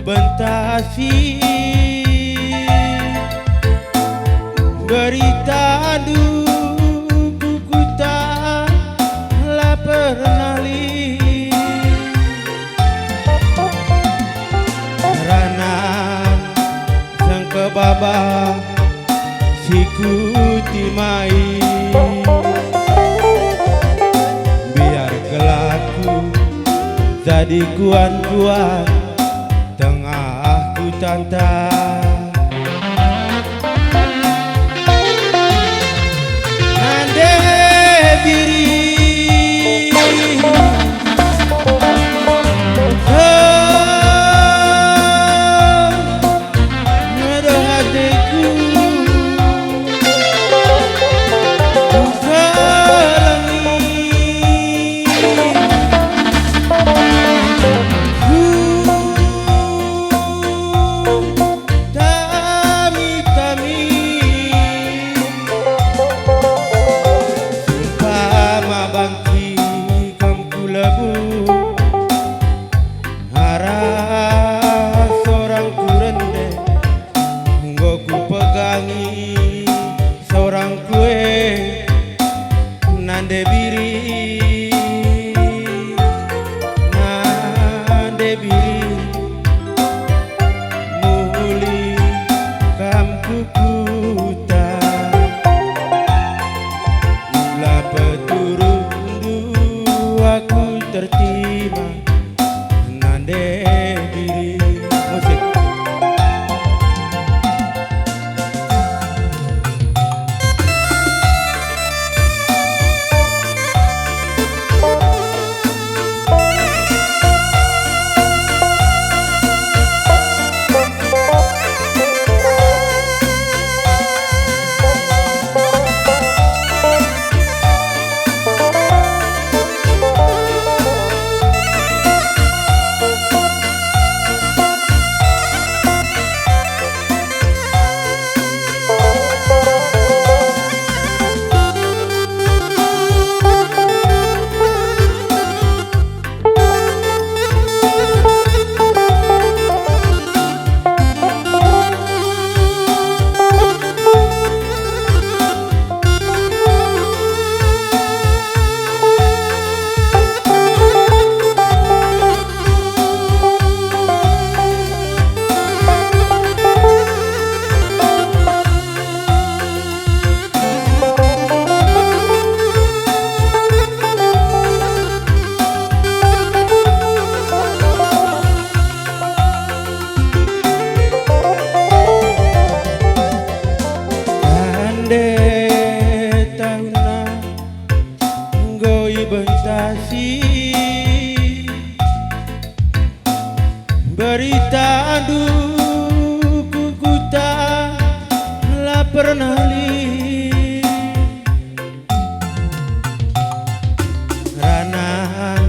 bentasi berita duku tak la pernah li rana sang kebaba sikuti mai biar kelaku jadi kuan-kuan tengah hutan nande diri nado hatiku buka seorang kue nande biri muli kam kukuta ula peturundu aku tertima nande biri musik. Bentasi berita duku tak la pernah li ranan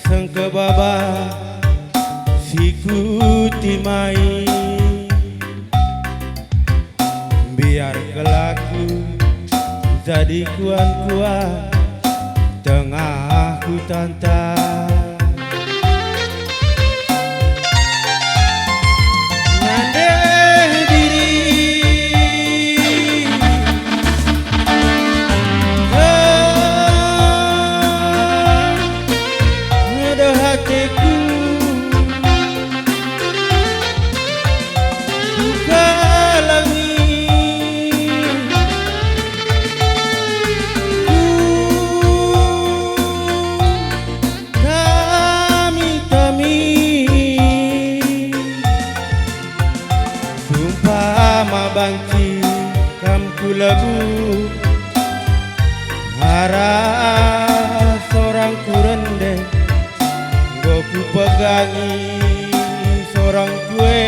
sang kebaba sikuti mai biar kelaku jadi kuan-kuan tengah hutan nande diri nado hatiku buka langit bangki kam kulabu arah seorang kurende goku pegangi seorang kue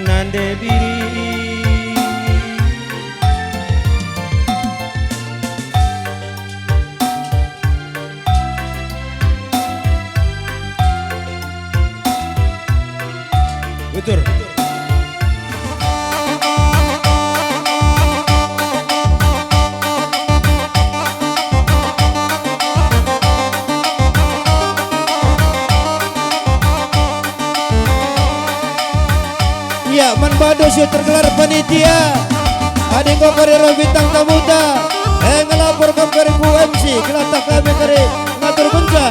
nande diri betul. Manbado sih tergelar panitia. Adi kau kare bintang tamuta. Ngelapor kare ku MC. Kelata kami kare ngatur kunca.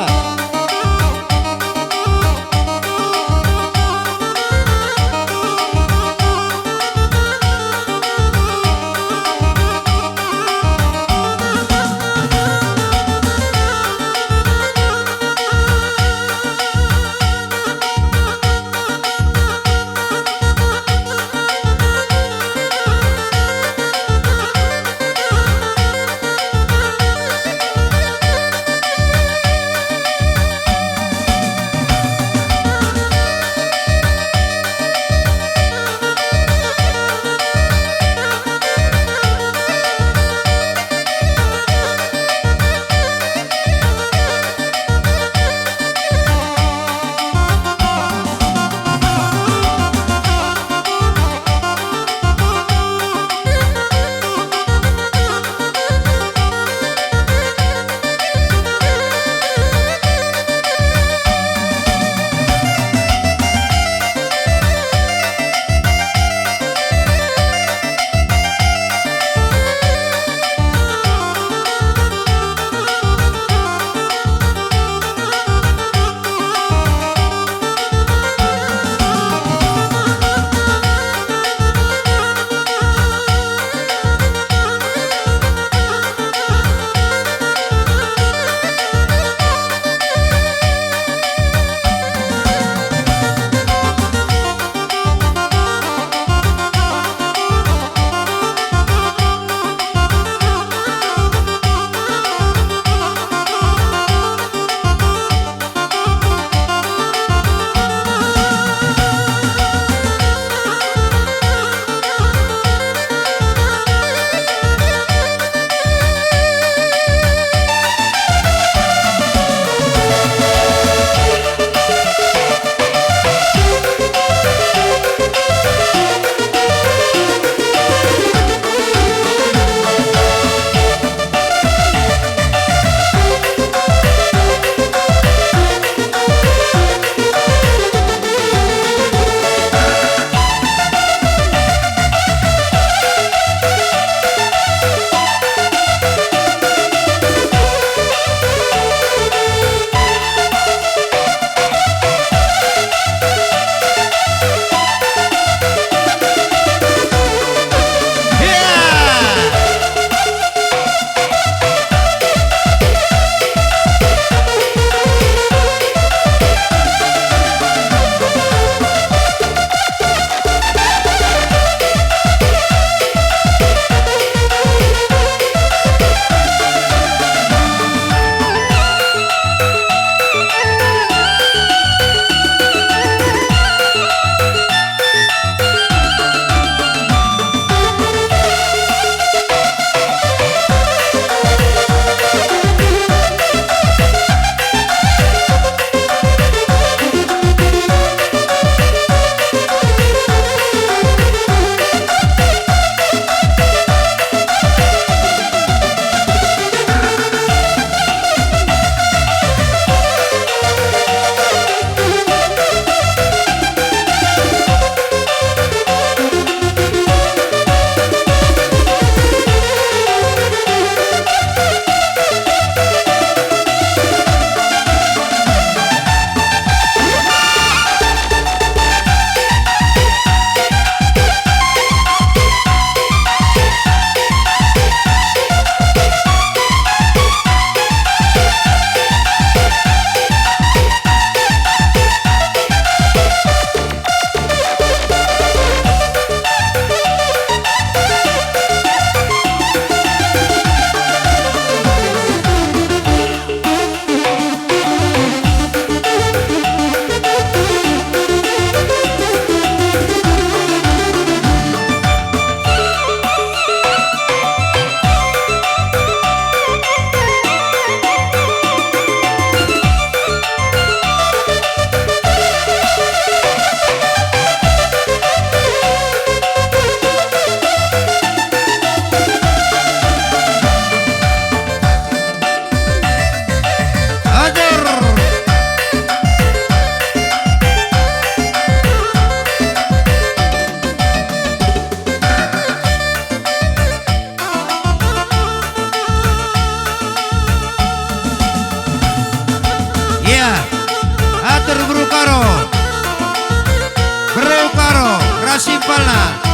simpelna.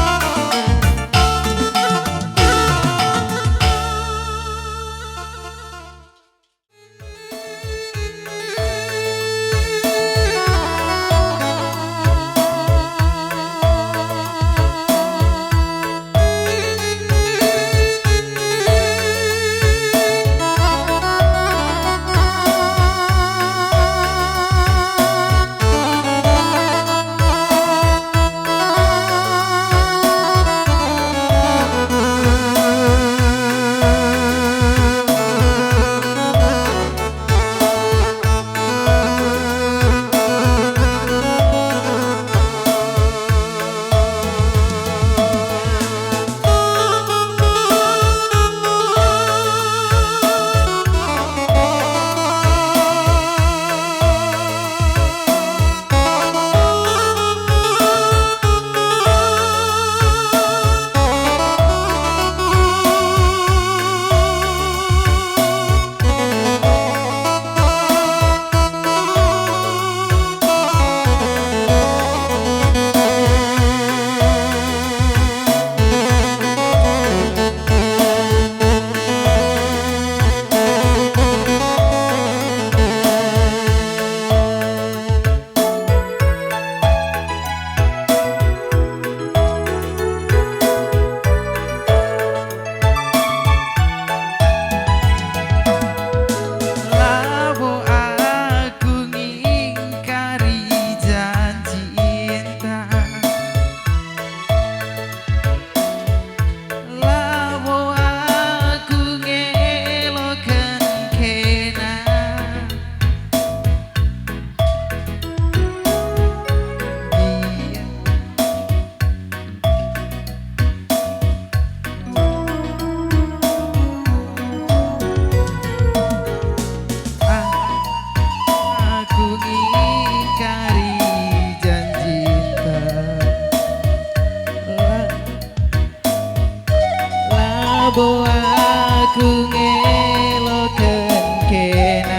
Bo aku ngeloken kenan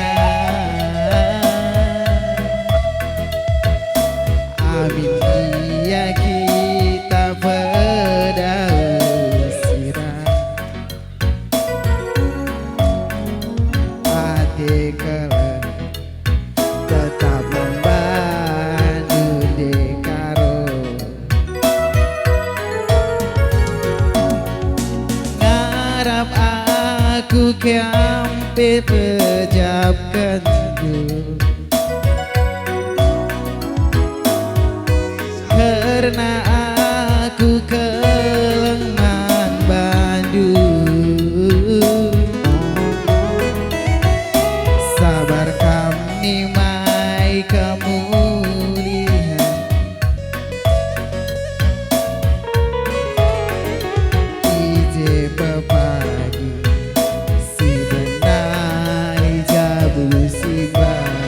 amin dia kita berdausirah hati kalian tetap membantu dekaro ngarap aku kampe pejabkan karena aku kelengan Bandung sabar kami mai kemuliaan ije pepagi si benai jabu si bareng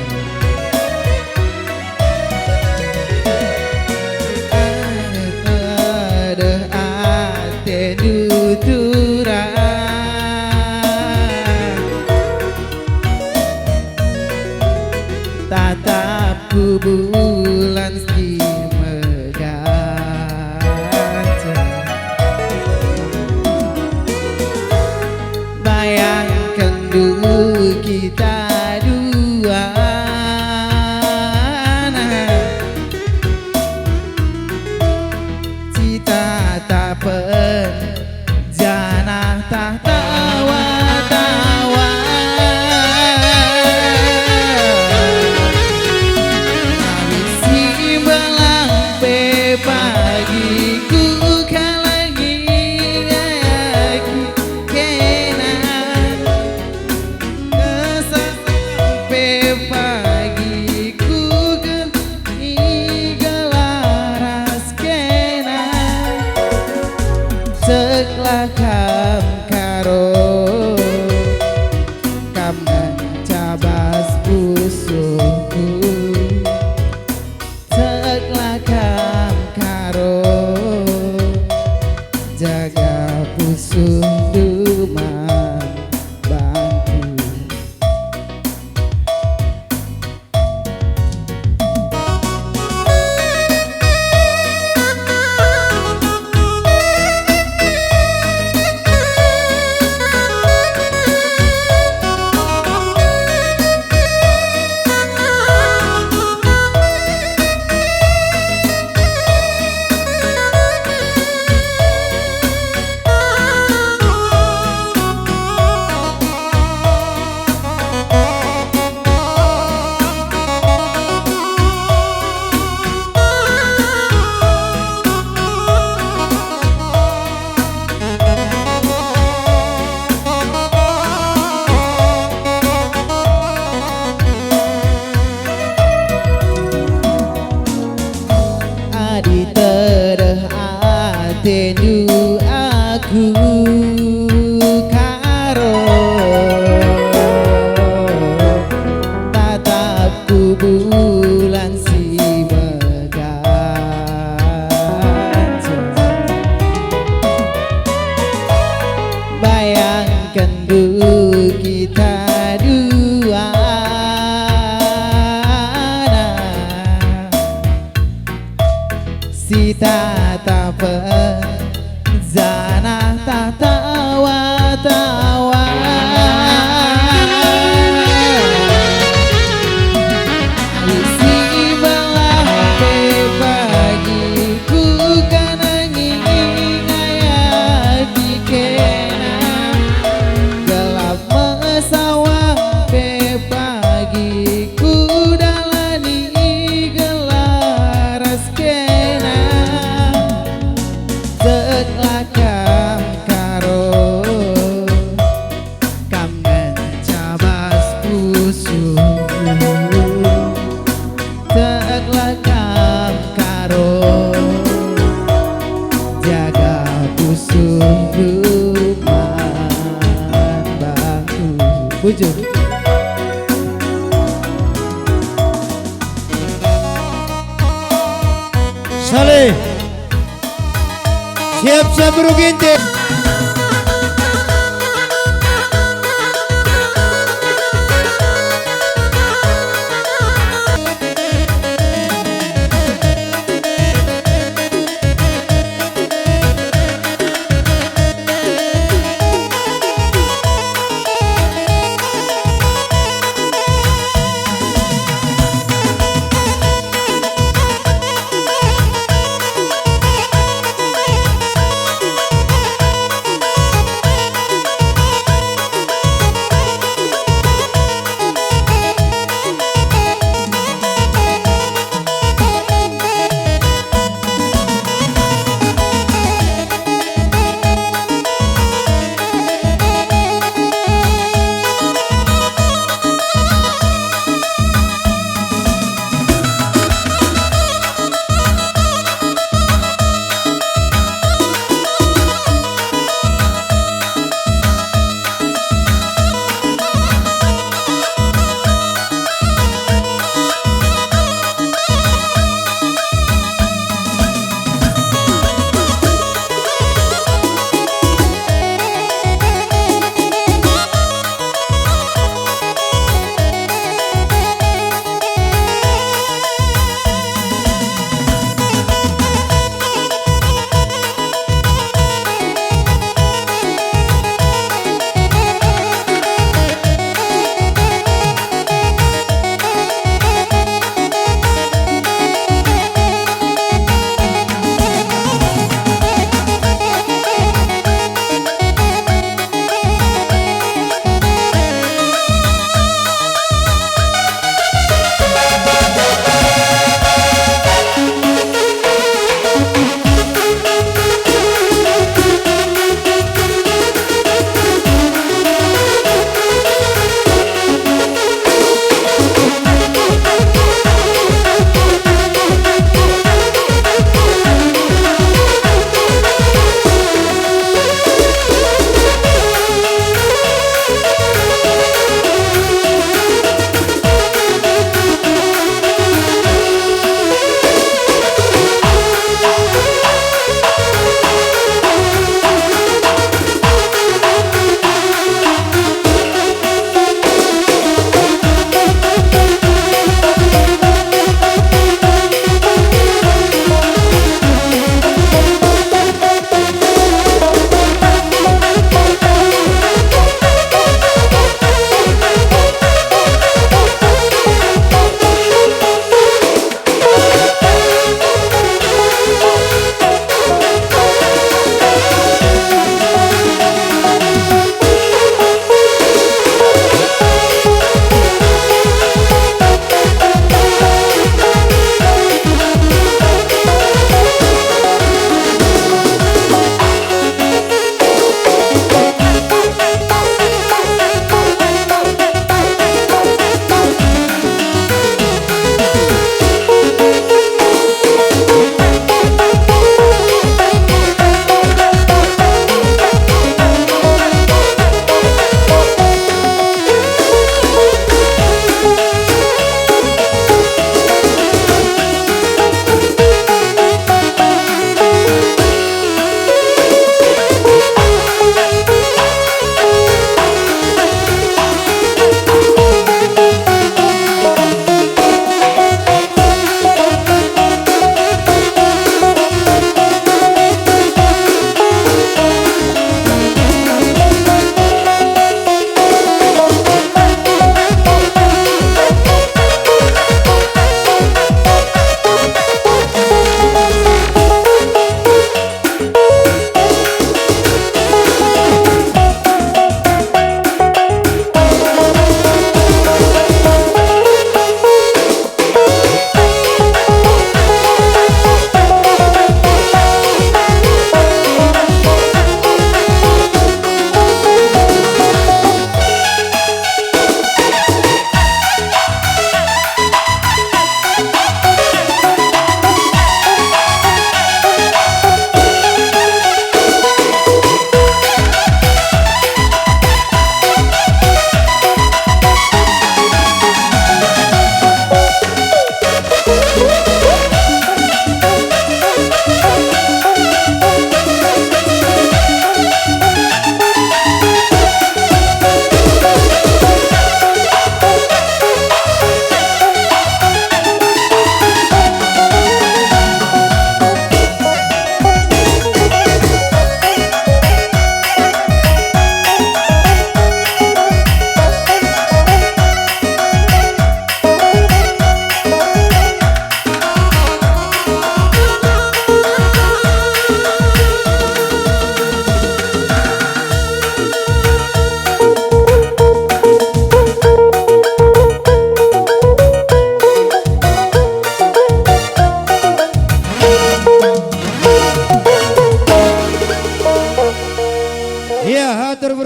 Jadi tereh atendu aku karo tatapku bulan si meganjang. Bayangkan bu kita dua si tata zana tawa isi belah pagi ku kanangi ngaya di kena gelap mesawang pagi ku dalani gelaras kena sekelakam karo kam mencabas pusuh sekelakam karo jaga pusuh rumah bangku bujur. Saleh, siap-siap beruginte.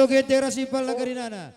groge terasipal nagarinana.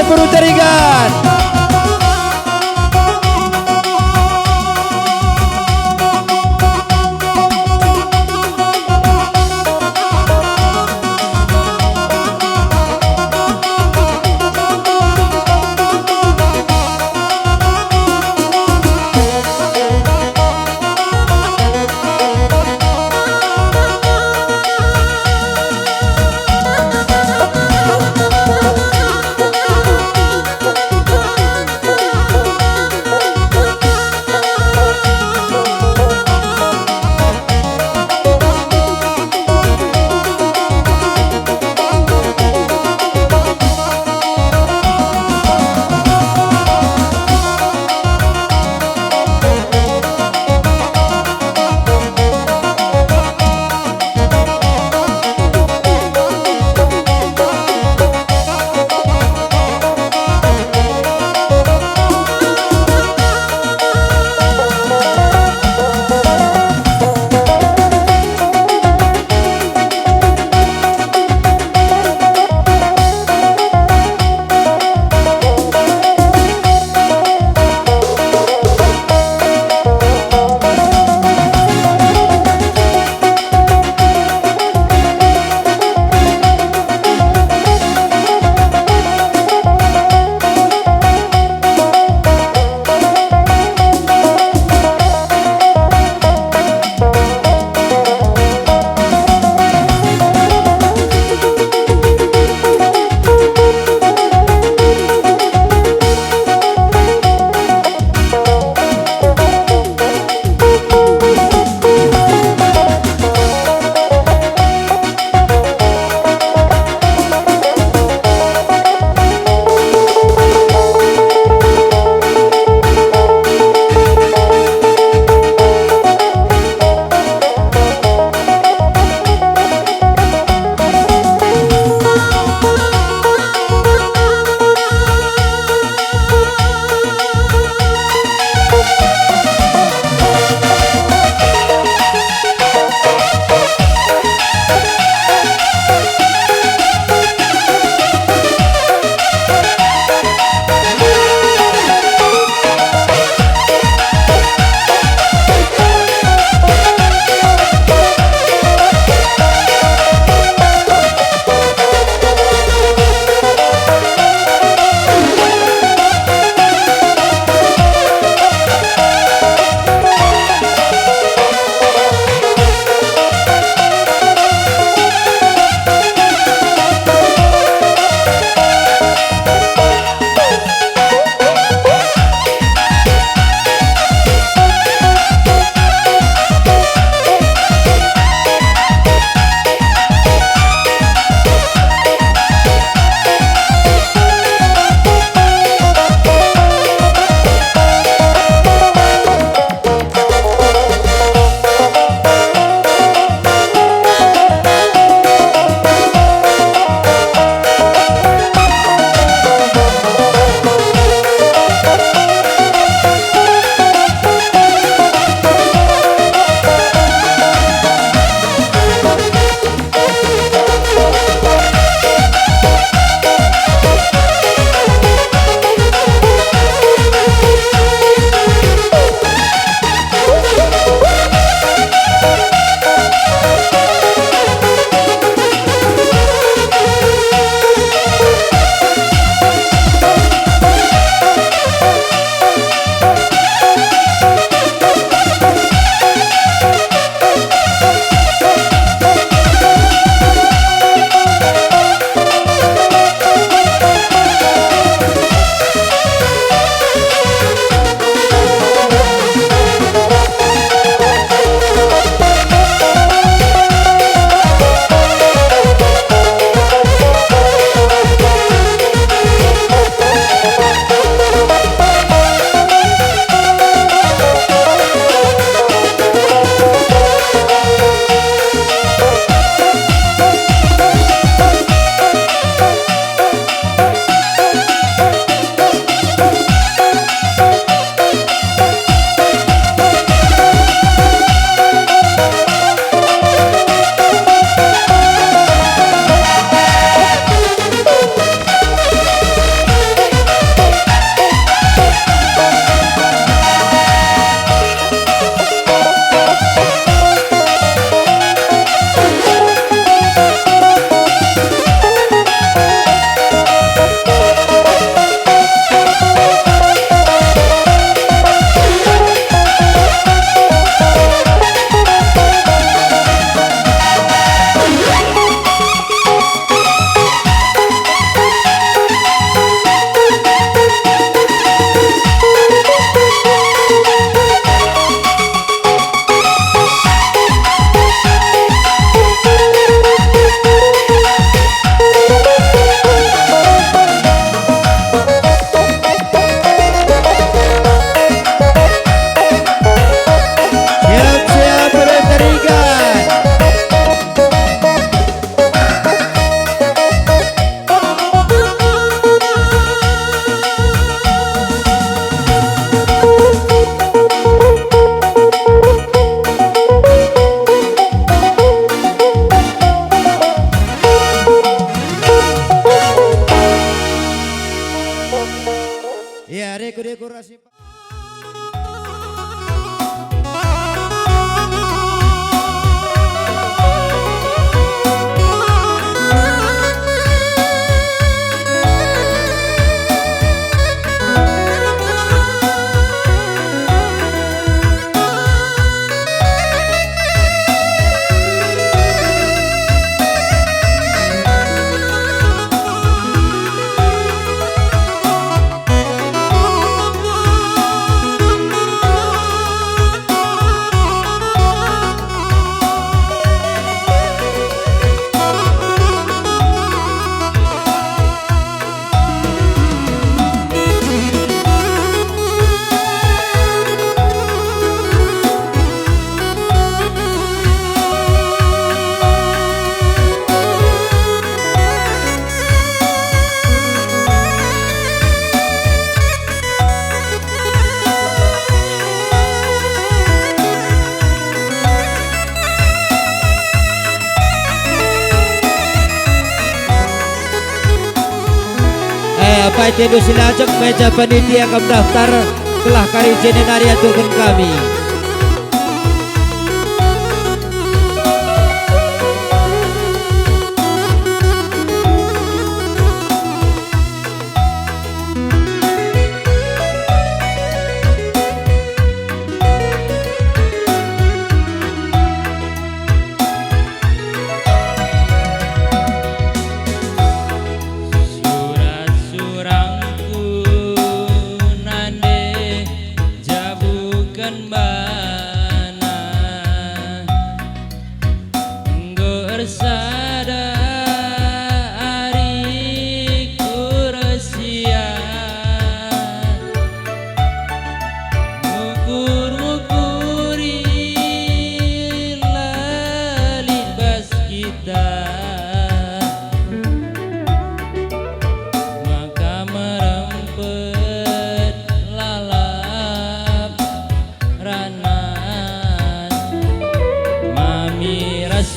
dan buru jaringan. baik itu silajeng meja panitia kam daftar telah kari jenenari aturkan kami.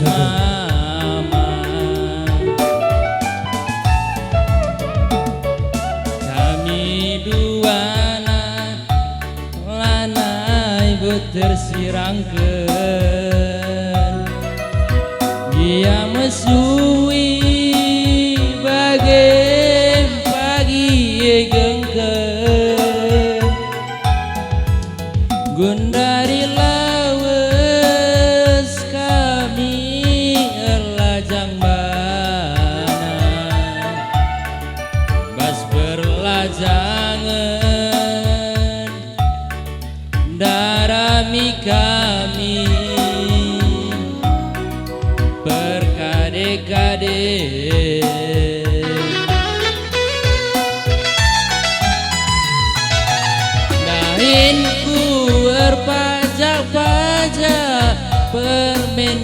Mama kami duana lanai betersirangkeun dia mesui bagai pagi gengkeun gundari jangan darami kami berkade-kade dahinku berpajak-pajak permen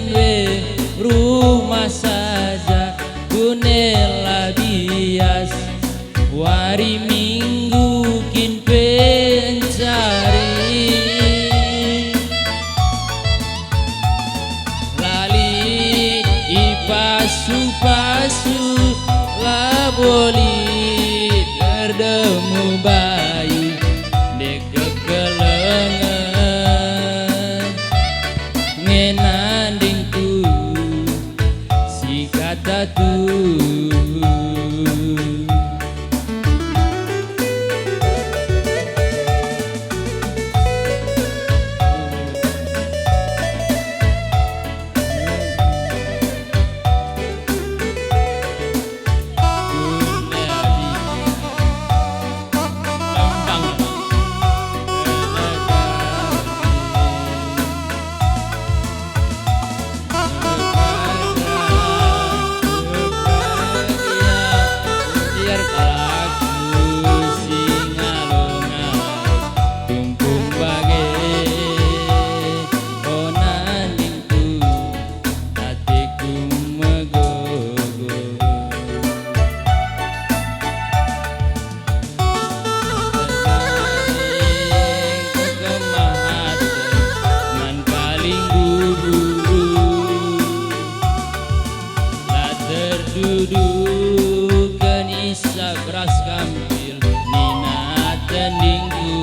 rumah saja kunela bias wari minggu kin pencari lali ipasu-pasu laboli terdemu bayi dek kekelengan ngenandingku si kata tuh dudukan isa beras kampil nina tendingku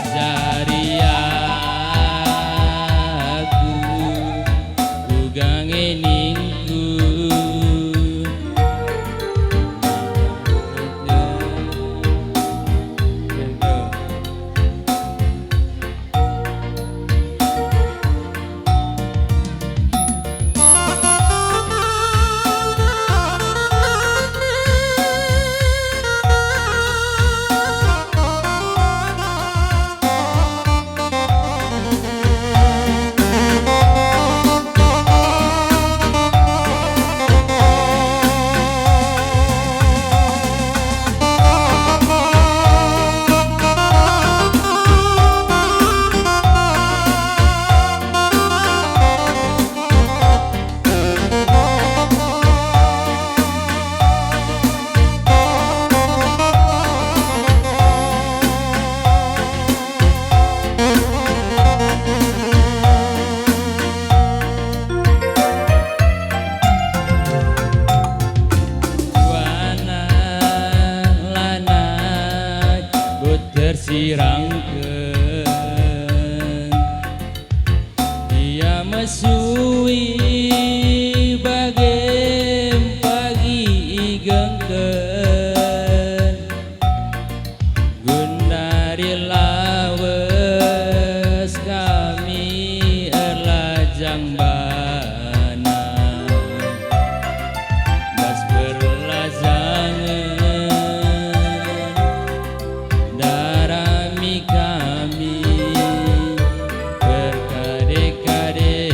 ajari aku ugang eningku suwi bagem pagi gengken gundari lawes kami erlajang bana bas berlazangan darami kami berkade-kade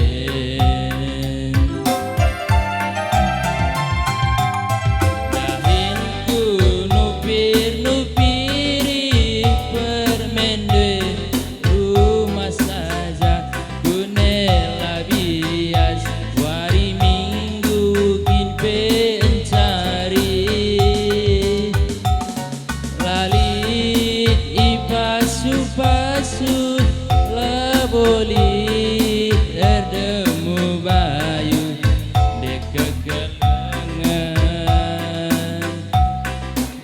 dahinku nupir-nupiri permendwe rumah saja gunela bias wari minggu kin pencari lali ipasu-pasu laboli erdemu bayu dekegelengan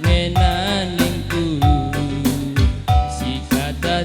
ngenaningku si kata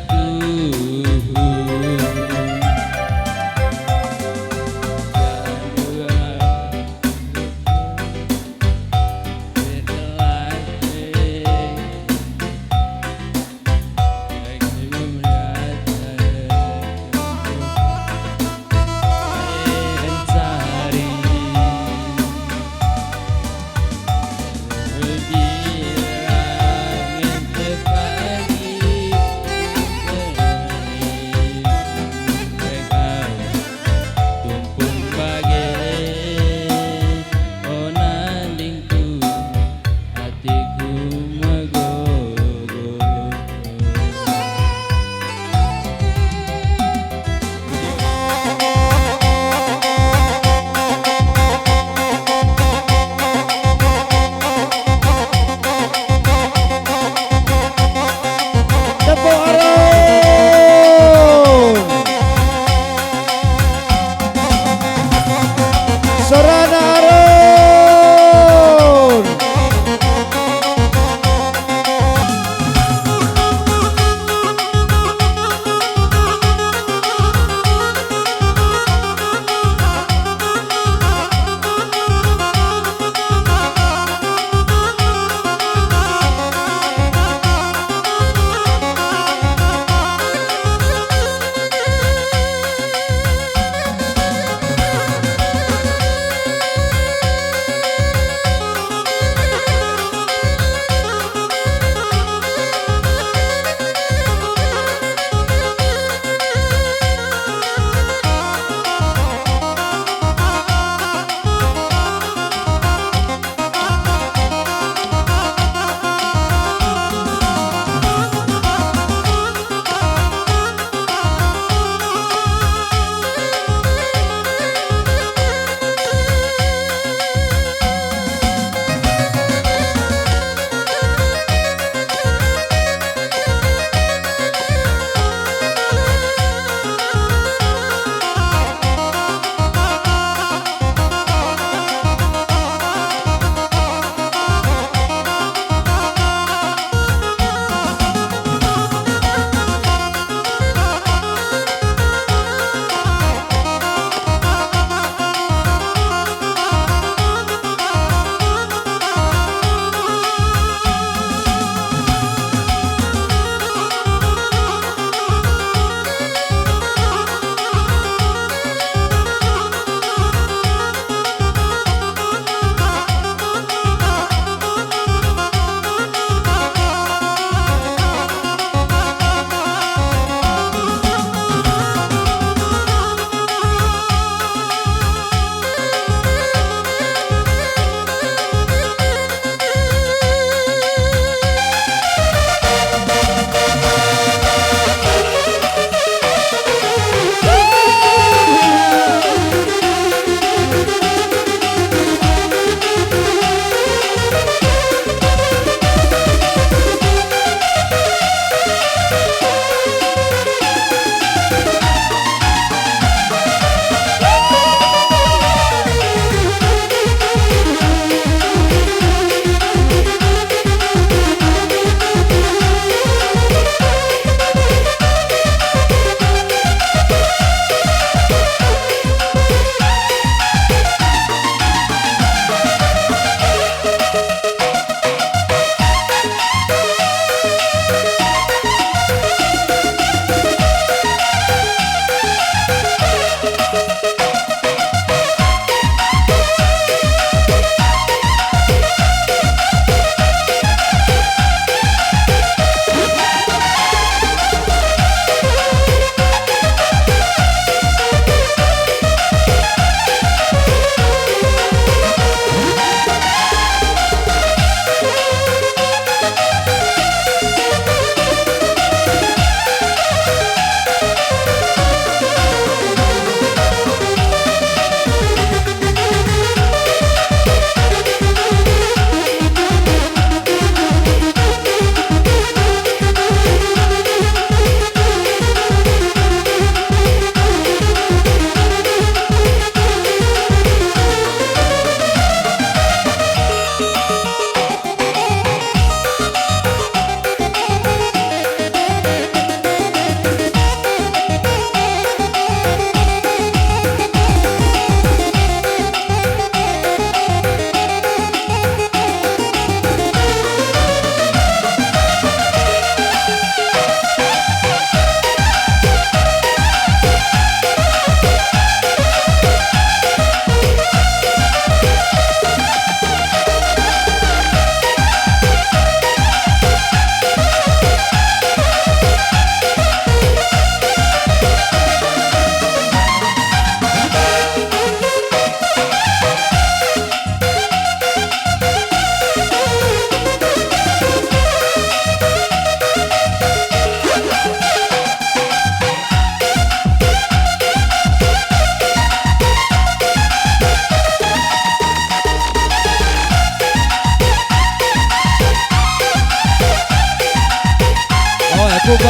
ku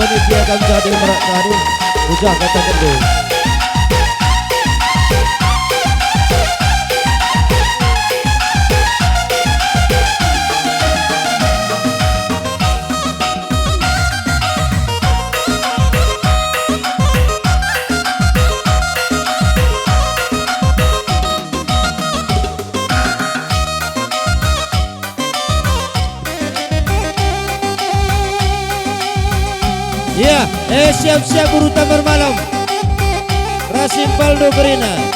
panitia kami hadir merak hadir. Ujah kata kedua. Ya, siap-siap guru tamar malam. Rasim Paldo Berina.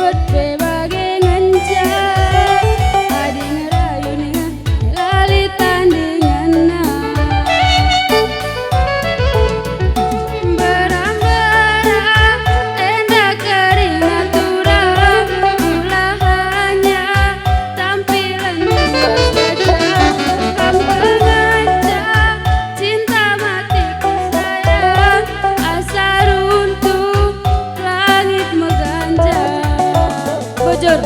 nyebut bebage ngencang adi ngerayu nih lali tandinganna berang-berang endah kering aturan ulah hanya tampilan berbeda kam pengancam cinta matiku sayang asa runtuh langit mengganjal bojor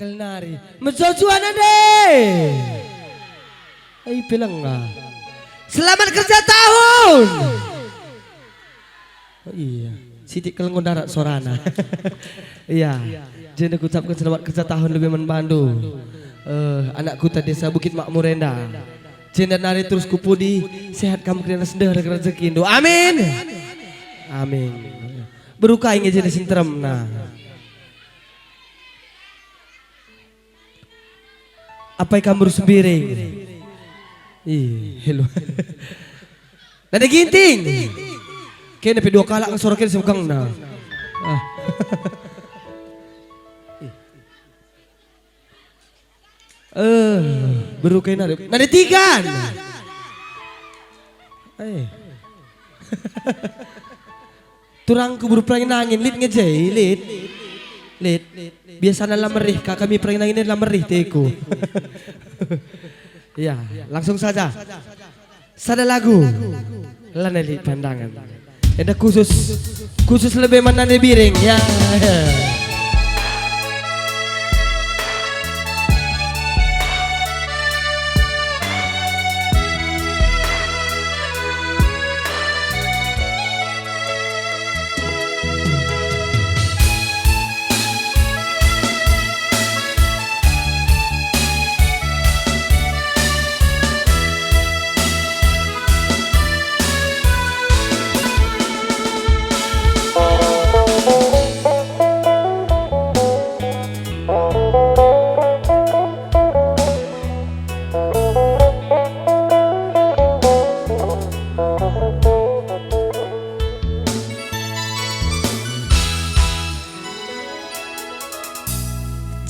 Akal nari. Mencocuan deh. Ay bilang nga. Selamat kerja tahun. Oh iya. Sidik kelengon darat sorana. Iya. Jadi aku ucapkan selamat kerja tahun lebih membantu. Anakku tadi desa Bukit Makmur Endah. Jenat nari terus kupudi sehat kamu kena sedar rezeki Indo. Amin. Amin. Berukah ingin jadi sinterem nah. Apa yang kamu sembiring? Ih, hello. Nada ginting. Kena pe dua kalak ang sorokin sa mukhang na. Baru kayak nada tigan. Turang kubur perangin angin, lit ngejay, lit. Biasa na lamerih, kami perangin angin lamerih teku. Ya, langsung saja. Sada lagu. Laneli pandangan. Ada khusus lebih mana biring ya.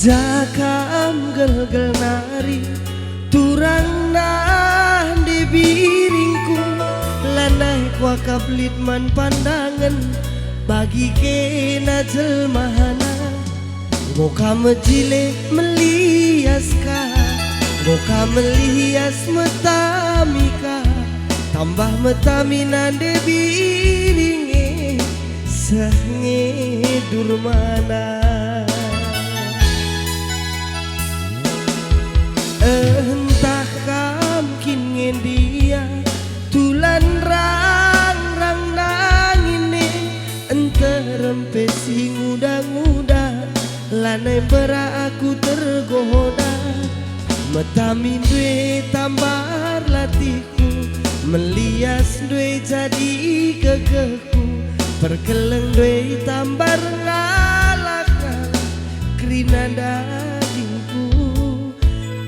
Jakam gel-gel nari turang nah di biringku lanai kuah kablit man pandangan bagi kena jelmahana goka mejile meliaska goka melias metamika tambah metaminan de biringe sahne durmana. Entah kamkin dia tulan rang nangine enterempe sing udah lanai pera aku tergoda metamin dwe tambar latiku melias dwe jadi kekeku perkeleng dwe tambar ngalak krinanda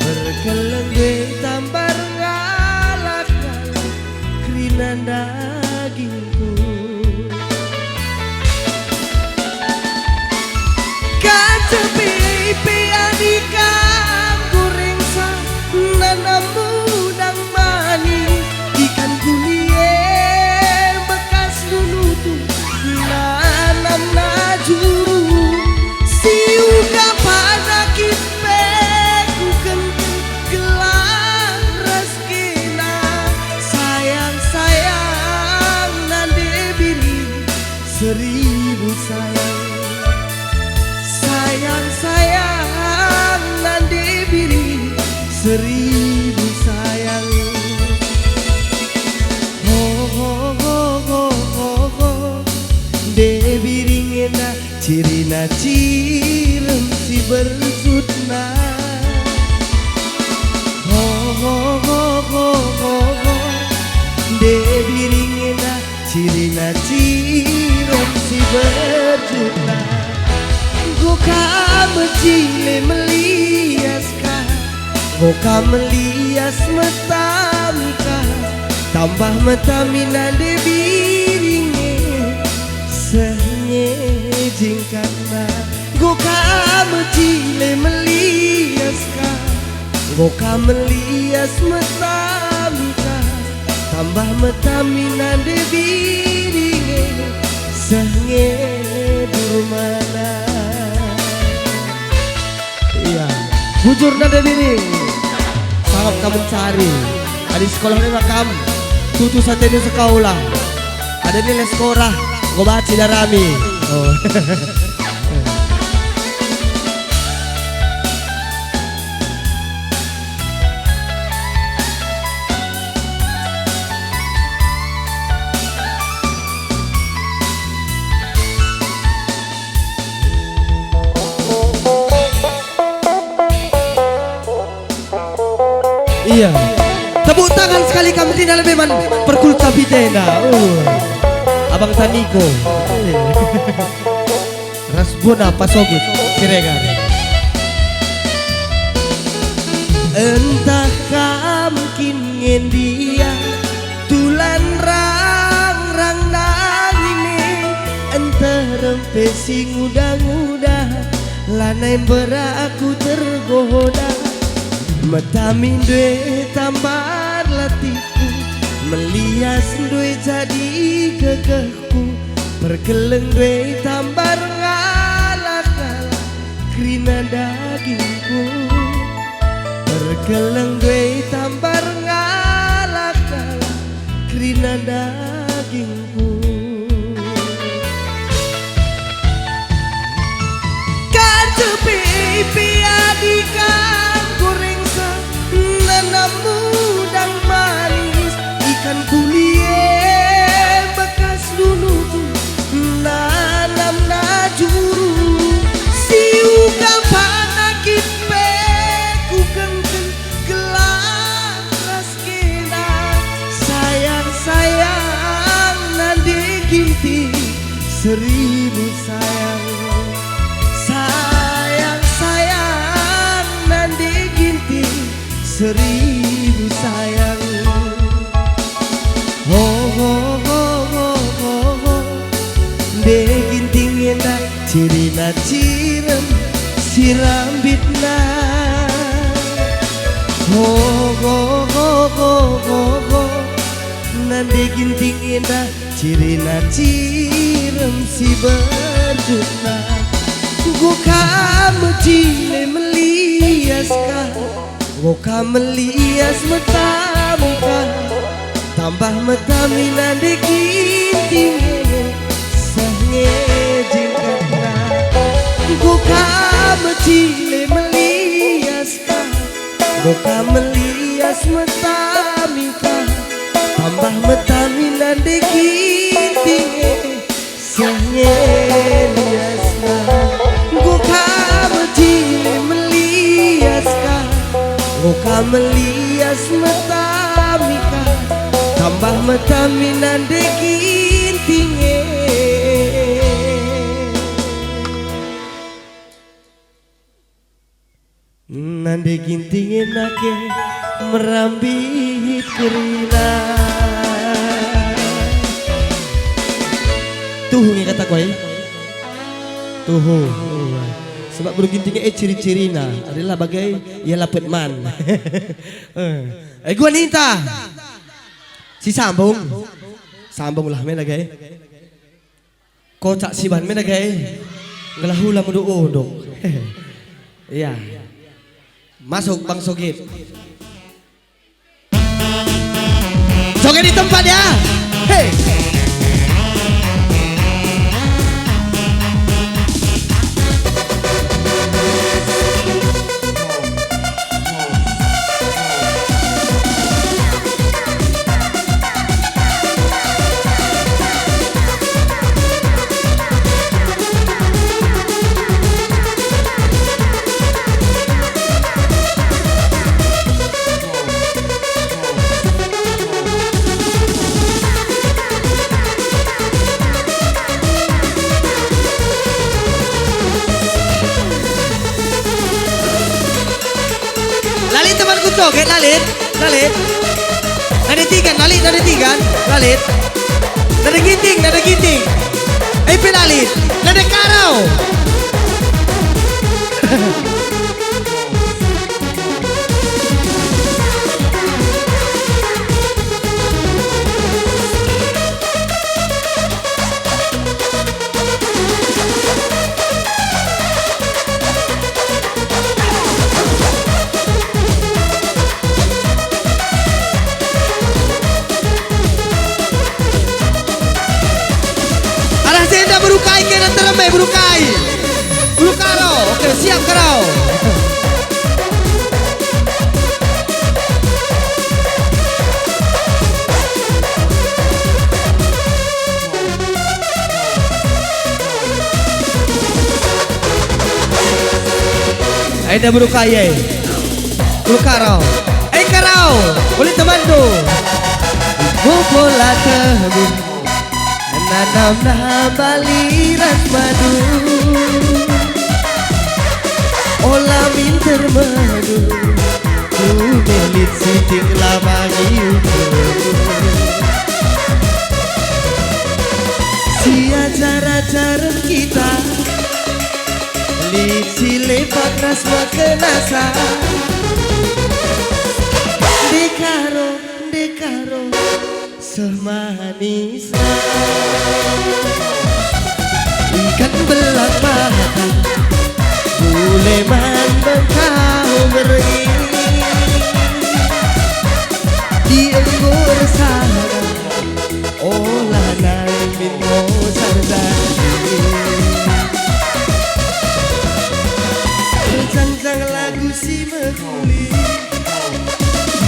perkeleng dwe tambar ngalak krinan dagingku kacepi adika goreng sa nanam udang manis ikan kulie bekas lulutu nanam najuru siuga panakit seribu sayang nande biri seribu sayang ho de biringena cirina cirem si bersutna ho de biringena cirina cirem si berjuta goka mejile meliaska goka melias metamika tambah metaminan de biringe senye jingkana goka mejile meliaska goka melias metamika tambah metaminan de biringe sahne durmana. Iya, bujur nada biring sangat kamu cari ada sekolah ini makam tutu satenya sekolah ada nilai sekolah gue baca darami Tina lebih man perkulta bidena. Abang Taniko. Rasbona pasogit siregan. Entah mungkin ngendia tulan rang nangine entah rempesi nguda-nguda lanain beraku tergoda metamin due tambar latiku melias due jadi kekehku pergeleng due tambar ngalak-ngalak krina dagingku pergeleng due tambar ngalak-ngalak krina dagingku kacepi piadikan goreng sa nanam udang manis ikan kulie bekas dulu nanam najuru siu panakit pe ku gengken gelang raskena sayang nande ginti seribu sayang nande ginti seribu sayang de ginting enak cirina cirem sirambitna nande ginting enak cirina cirem si berjuna goka mecile meliaskah goka melias metamuka tambah metaminan dekinting sahnya jingkatna goka mecile meliaskah goka melias metamika tambah metaminan dekinting sahnya liasna goka mecile meliaskah goka melias metamika tambah metaminan dekintinge nande gintinge nake merambit kerina tuh ngi kata koi tuh sebab bergintingnya ciri-cirina adalah bagai ia lapet man gua ninta si sambung lah mena gay kocak si ban mena gay ngelahula mudu odok iya masuk Bang Sogit Sogit di tempat ya hey Joget lalit, nada tigan, lalit, nada tigan, lalit, nada ginting, lalit, nada karau. Berukai kena terembe berukai bulu karo oke siap karau ada berukai bulu karo karau boleh teman tuh Pola tebu nanam baliran madu olah minter madu ku melit sitik labangi si ajar-ajaran kita lit si lepak rasma kenasa dekaro semanisnya ikan belang mata buleman bekau beri di enggur sana olah naik min sarjani berjanjang lagu si meguli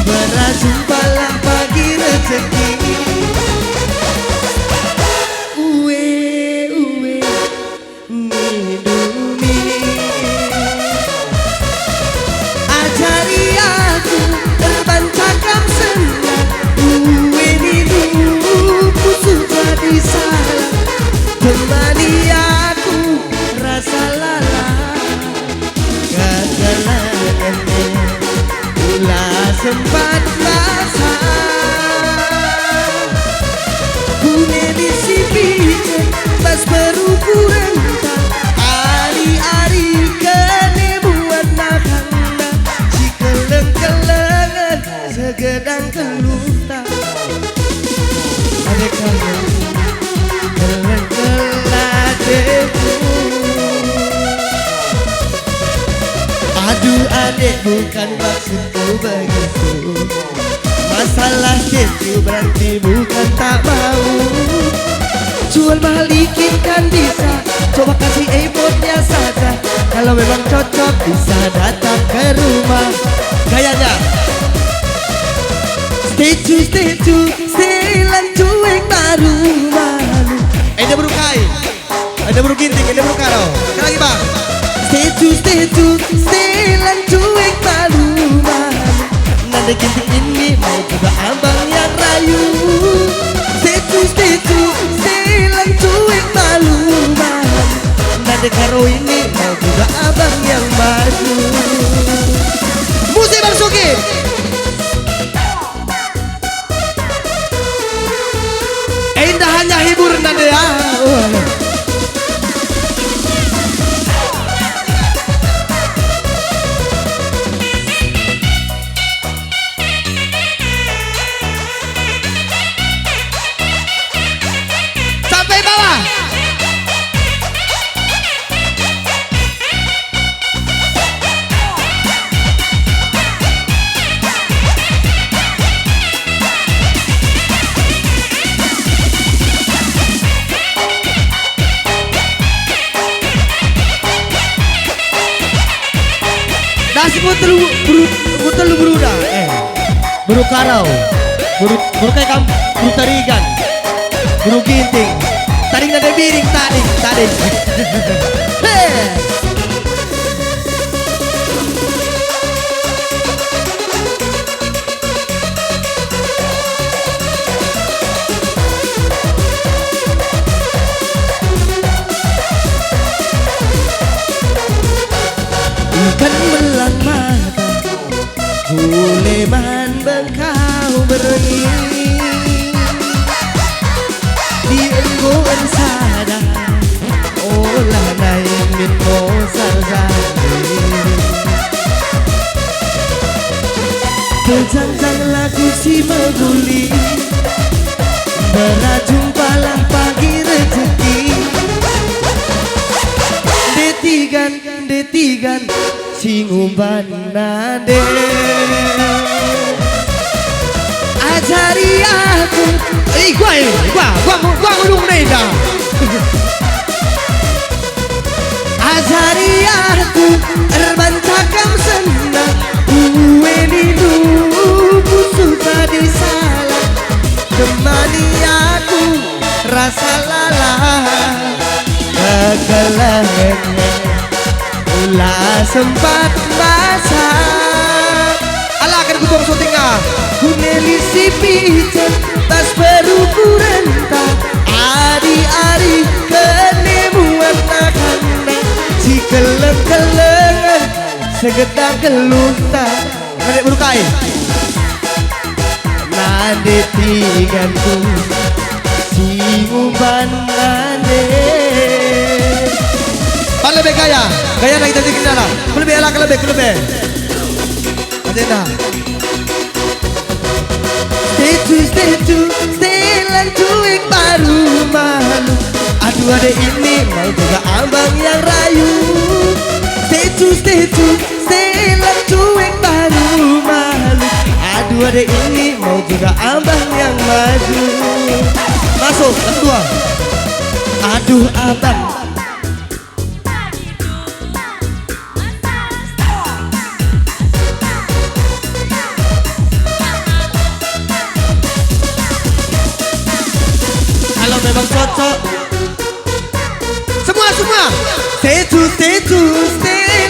berjumpalah pagi rezeki uwe ngidumi ajari aku terbang cakap senang uwe hidupku sudah disalah temani aku rasa lalah kegelarannya ulah sempat masa Kune di sipikan pas berukuran ari-ari kene buat nakanda si keleng-kelengan segedang keluta adek kaleng keleng-keladeku aduh adek bukan maksudku begitu masalah itu berarti bukan tak mau jual balikin kan bisa coba kasih emonya saja kalau memang cocok bisa datang ke rumah gayanya stay cuek baru malu ini baru kai ini baru ginting ini baru karo sekali lagi bang stay cuek baru malu nanti ginting ini mau juga abang yang rayu stay cuek malu malu nanti karo ini mau juga abang yang maju musik Bang Suki indah hanya hiburan nanti ya nasi butelu beruda buru karau buru kayak kamu buru tarigan buru ginting taring nade biring taring ikan belang mata buleman bengkau beri di enggon sada olah naik min sarjani berjanjang lagu si meguli berjumpalah pagi rezeki detigan sing umban nade ajari aku gua ngudung neda ajari aku terbantahkan senang gue hidupku sudah disalah temani aku rasa lalah kegelarannya ulah sempat basah alah kan aku tong sotinga kuneli si pijen tas berukuran tak ari-ari kenemuan nakanda si keleng-kelengan segedang gelunta nade berukai nade tiganku si umban nade pan lebih gaya lagi tadi kendala lebih elak lebih Adena stay lan cuek baru malu aduh adek ini mau juga abang yang rayu stay lan cuek baru malu aduh adek ini mau juga abang yang maju masuk ketua aduh abang kalau memang cocok semua stay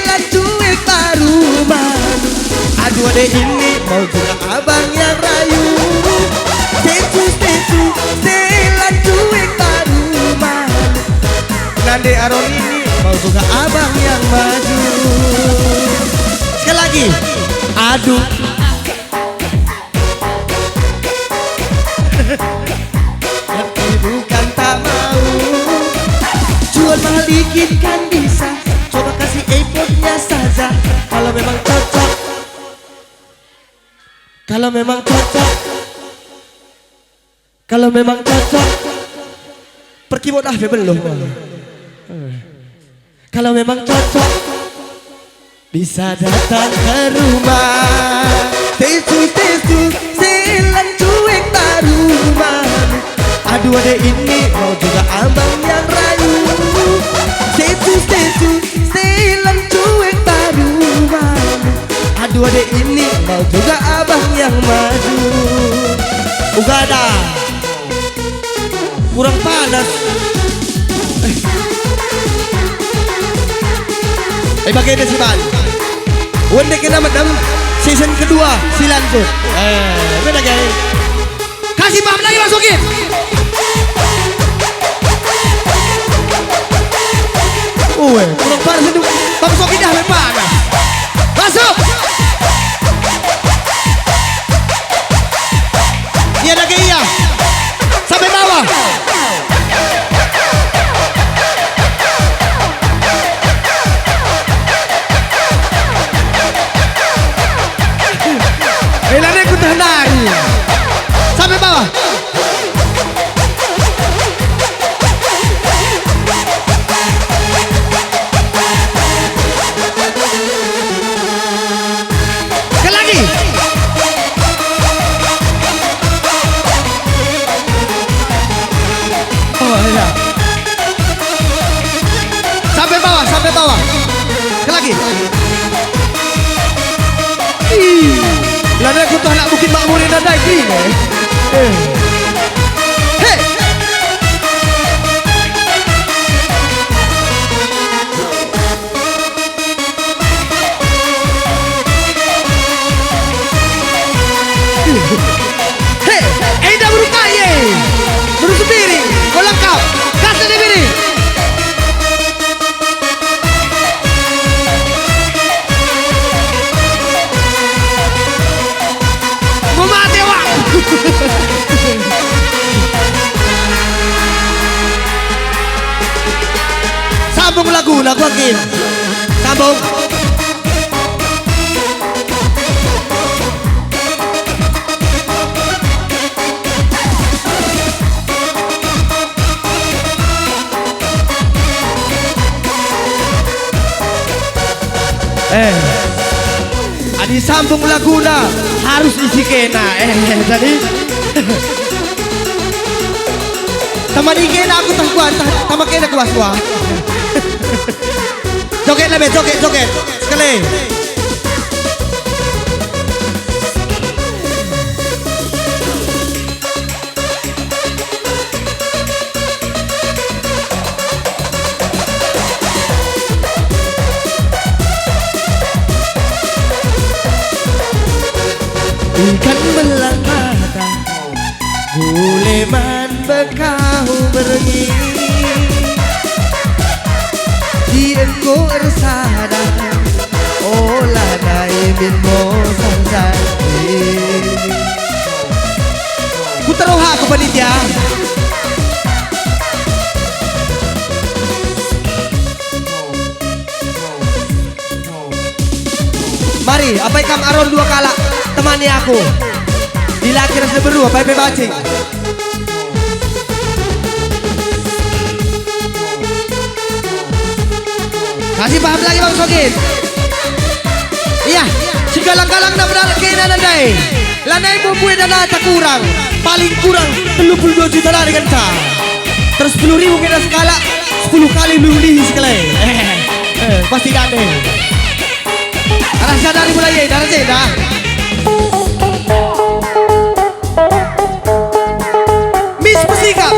lan cuek baru malu aduh adek ini mau juga abang yang rayu stay lan cuek baru malu nande aron ini mau juga abang yang maju sekali lagi aduh bukan tak mau jual mahal dikit kan bisa coba kasih iPhone-nya saja kalau memang cocok kalau memang cocok pergi mau dah belum kalau memang cocok bisa datang ke rumah tesu silang cuek baru malu aduh adek ini mau juga abang yang rayu tesu silang cuek baru malu aduh adek ini mau juga abang yang maju ugada kurang panas bagaimana sih Bang? Wende kita dalam season kedua si lanjut. Beda guys. Kasih paham lagi masukin. Kurang panas itu. Masukin dah panas. Masuk. Iya lagi iya. Sampai bawah. Elane ku tahnari sampai bawah. Sekali lagi. Oh iya. Sampai bawah. Sekali lagi. Lada aku tak nak Bukit Makmurin dan naik ni. Hey. Hey, dah berukaya. Baru sendiri, kau lengkap. Kasih dia beri. Sambung lagu Hakim. Sambung. Adi sambung laguna harus isi kena. Jadi teman kena aku tahuan, sama kena kuas wah. Joget lebih, joget sekali. ikan belang mata guleman bekau berengi di engkau ersada olah naimin mo sansari ku teroha ke panitia. Mari, apa ikam aron dua kala temani aku. Di laki rasa berdua, apa bacing. Kasih paham lagi Bang Sogin. Iya, si galang-galang na berada kena nandai. Lanai mempunyai dana tak kurang. Paling kurang 72 juta lah dengan ca. Terus 10.000 kita skala 10 kali beli sekali. Pasti gade. Rasa dari mulai darah saya. Miss Musikap.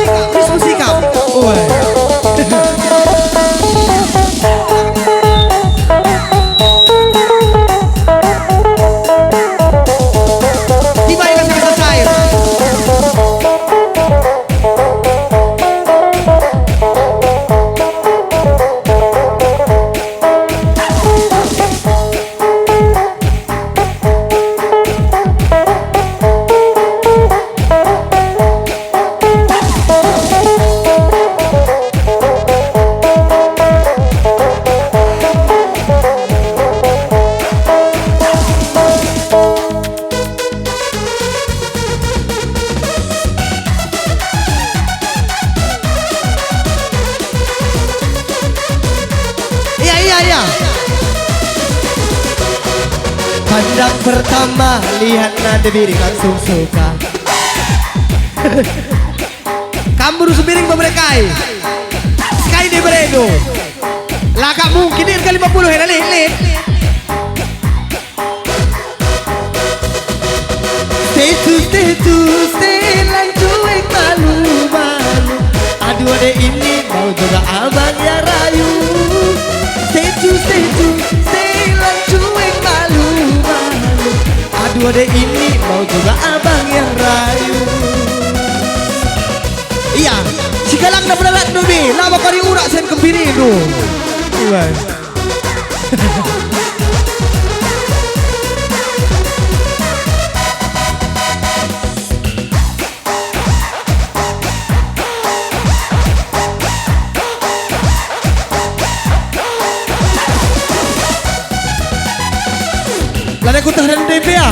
Iya. Pandang pertama lihat nada diri langsung suka. Kamburu sebiring beberekai. Sky di beredo. Laka mungkin ini kali 50 ya lih. Stay lang cuek malu. Aduh adek ini mau juga abang ya rayu. Stay lang cuek malu. Aduh adek ini mau juga abang yang rayu. Iya, si galang na beneran nubi. Lama kari urak sen kembiri itu. Iya. Lada ku tahan DP ya.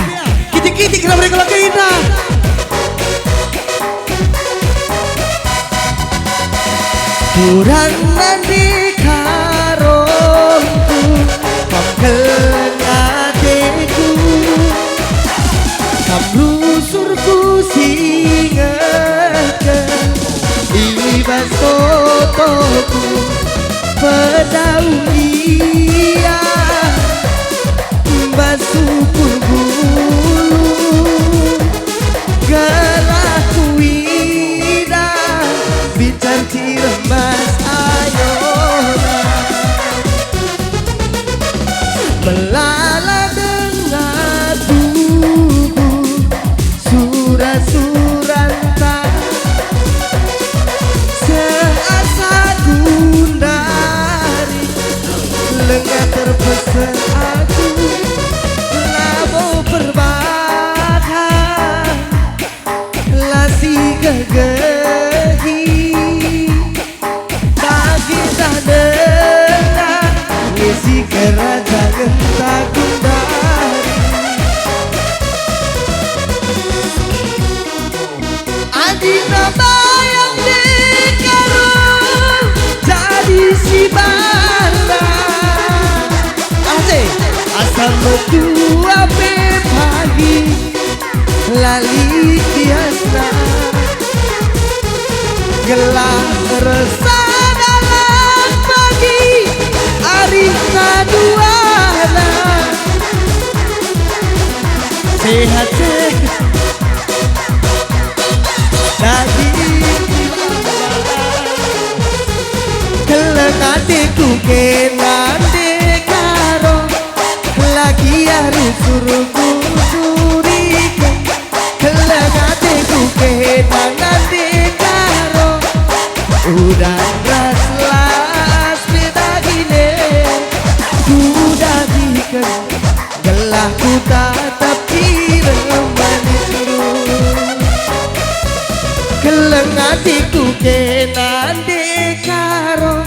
Kitik-kitik kena mereka lagi indah. Kurang nanti karongku pangkelan hatiku kamrusurku singekan ibas fotoku pedau iya basukur bulu galaku ida bicar tirembas ayona melala dengan buku surat-suranta seasa gundari lengan terpesan aku labo berbahang lasi gegehi bagi tak dengar ngisi kerajaan tak gundari adina bayang dekarun jadi si banda asal berdua pagi lali biasa gelah resah dalam pagi hari kaduana sehat daging keleng hatiku kenan dekaro lagi harus suruh suri nanti karo udah ras beda gini udah bikin gelah ku tatap manis keleng hatiku ke nanti karo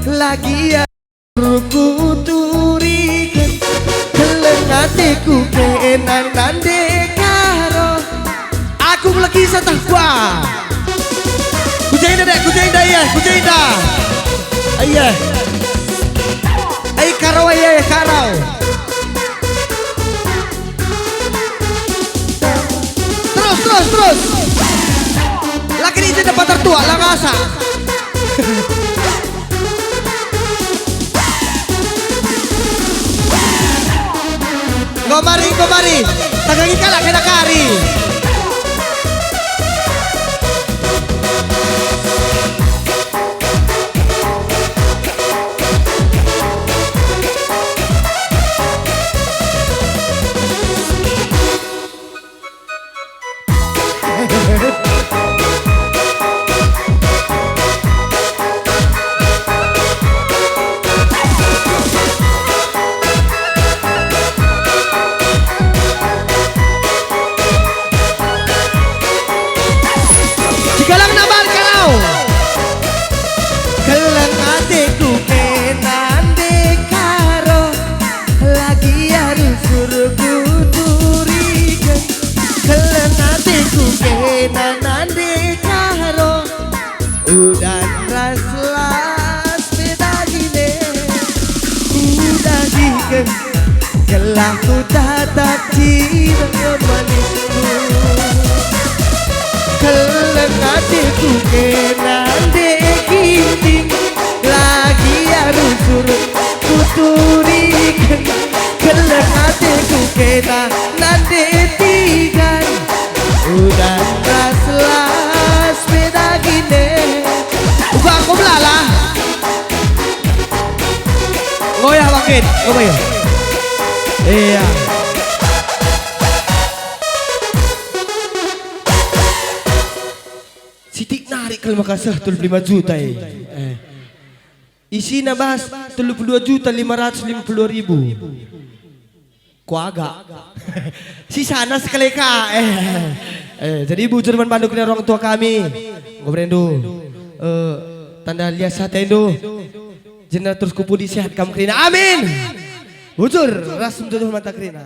lagi ya ruku turikan keleng hatiku ke nanti karo aku lagi satah gua kujainda dek kujainda iya kujainda iya ay karo iya karo terus laki ini dapat tertua lah ngasa Gomari tagagi kalah kena kari Galang nabar kalau keleng hatiku kenande karo lagi harus suruh kuturikan keleng hatiku kenande karo udah ras beda gini udah diken gelah ku tatap cinta manisku keleng hatiku kenande kini lagi harus suruh kuturikan keleng hatiku kenande tigan udah ras beda gini ubah aku belala ngoyah bangkit ngoyah iya Sitik narik kalau makasih 35 juta isi nabas 32.550.000 kuaga si sana sekali kak jadi ibu Jerman Bandung kena orang tua kami ngobrol tanda lihat sate itu jenah terus kupu disehat kamu kerina amin bujur rasum tutup mata kerina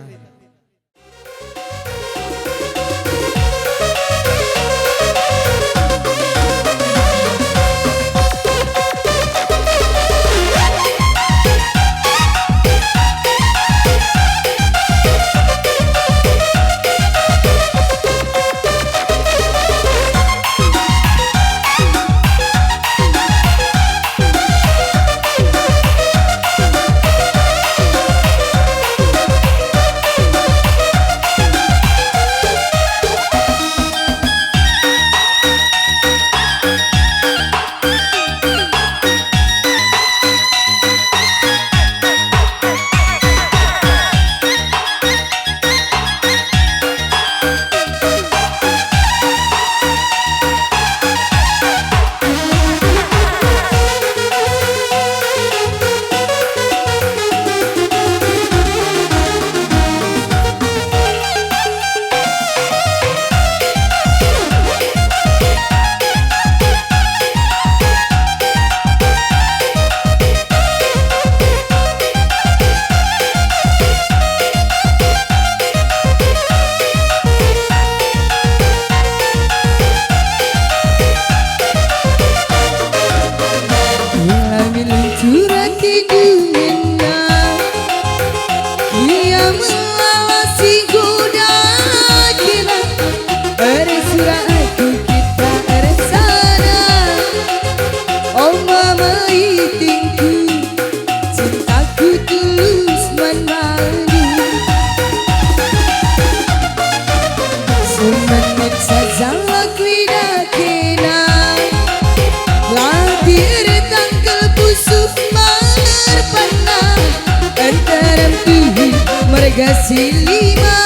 Mereka silima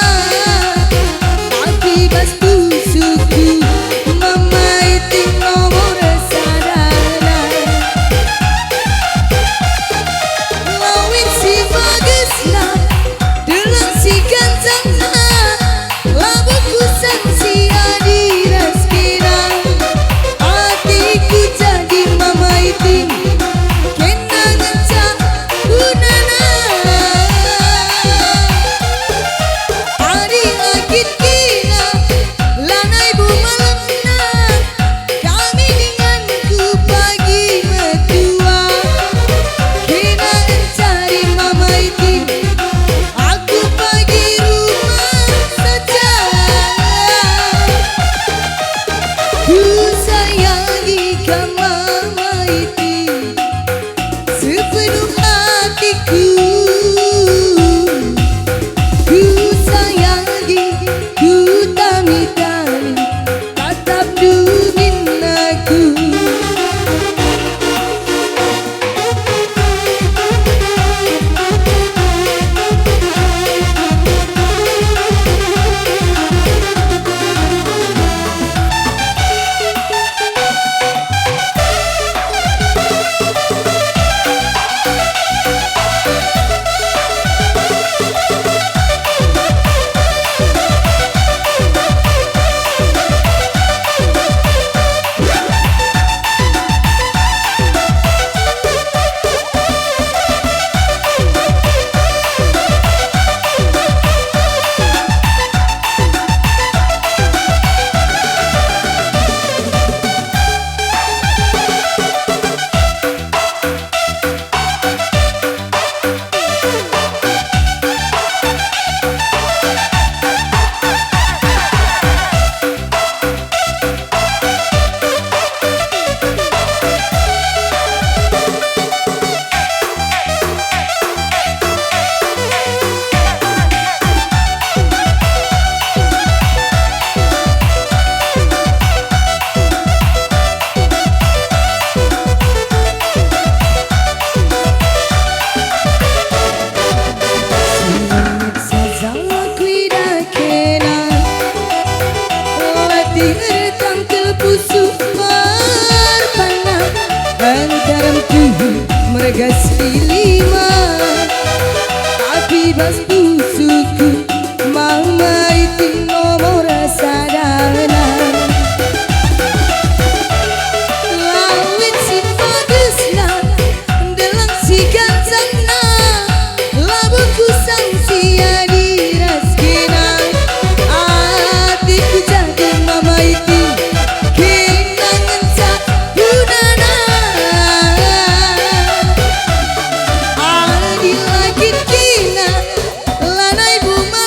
tapi bas suku garamku meregas lima, tapi bas pusuku mama itu nomor sadana. Lawit si bagusna delang si gantengna, labuku sang sia diraskina, hatiku jadi mama itu kenangan tak gunana. Adil lagi kina lanai bunga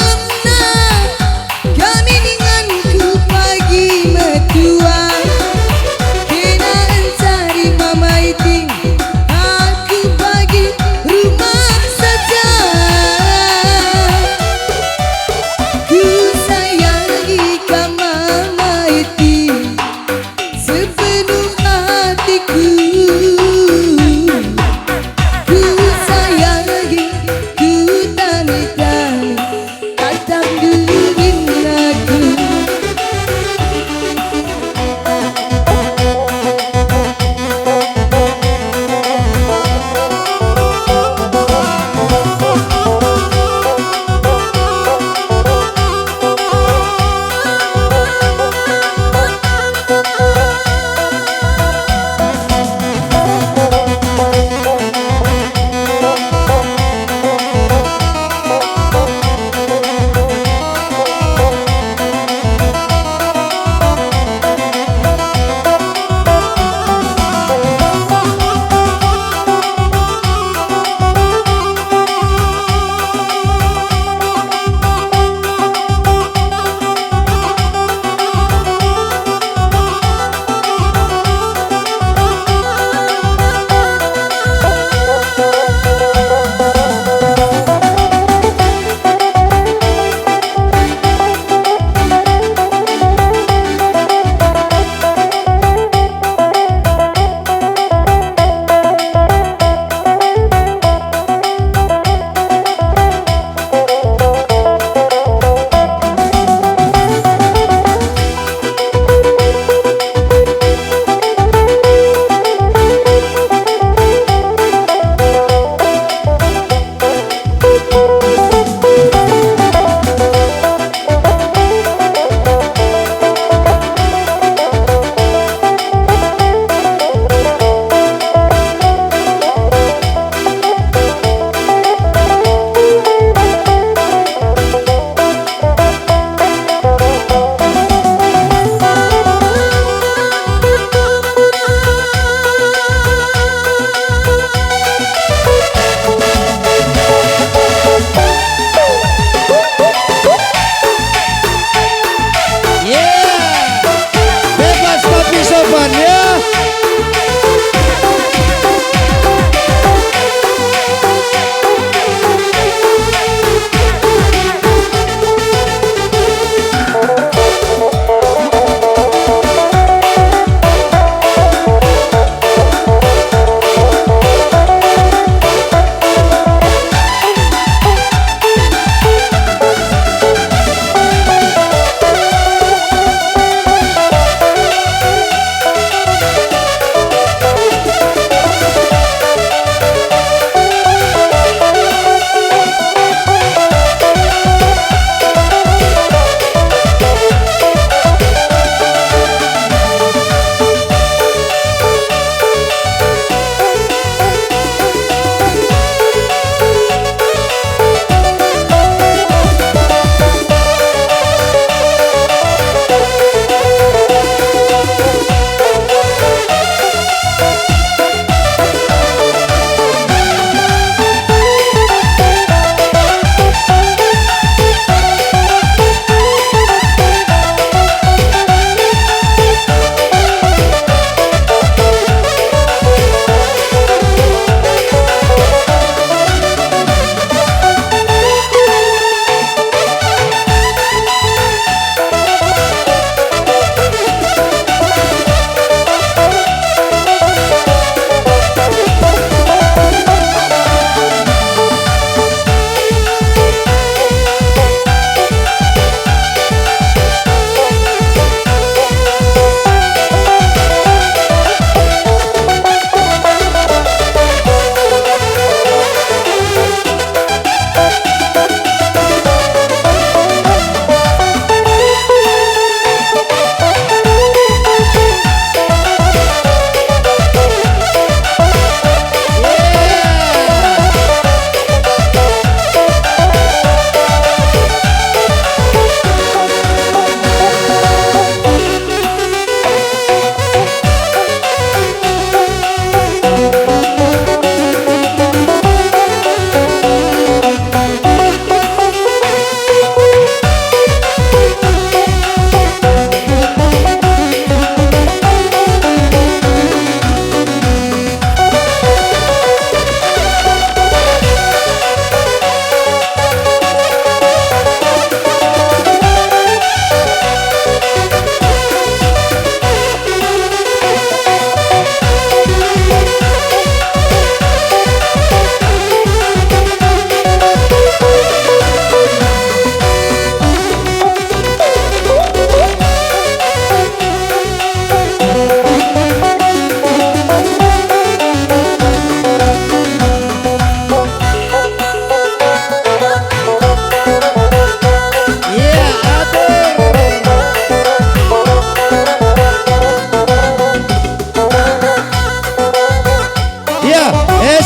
Ya,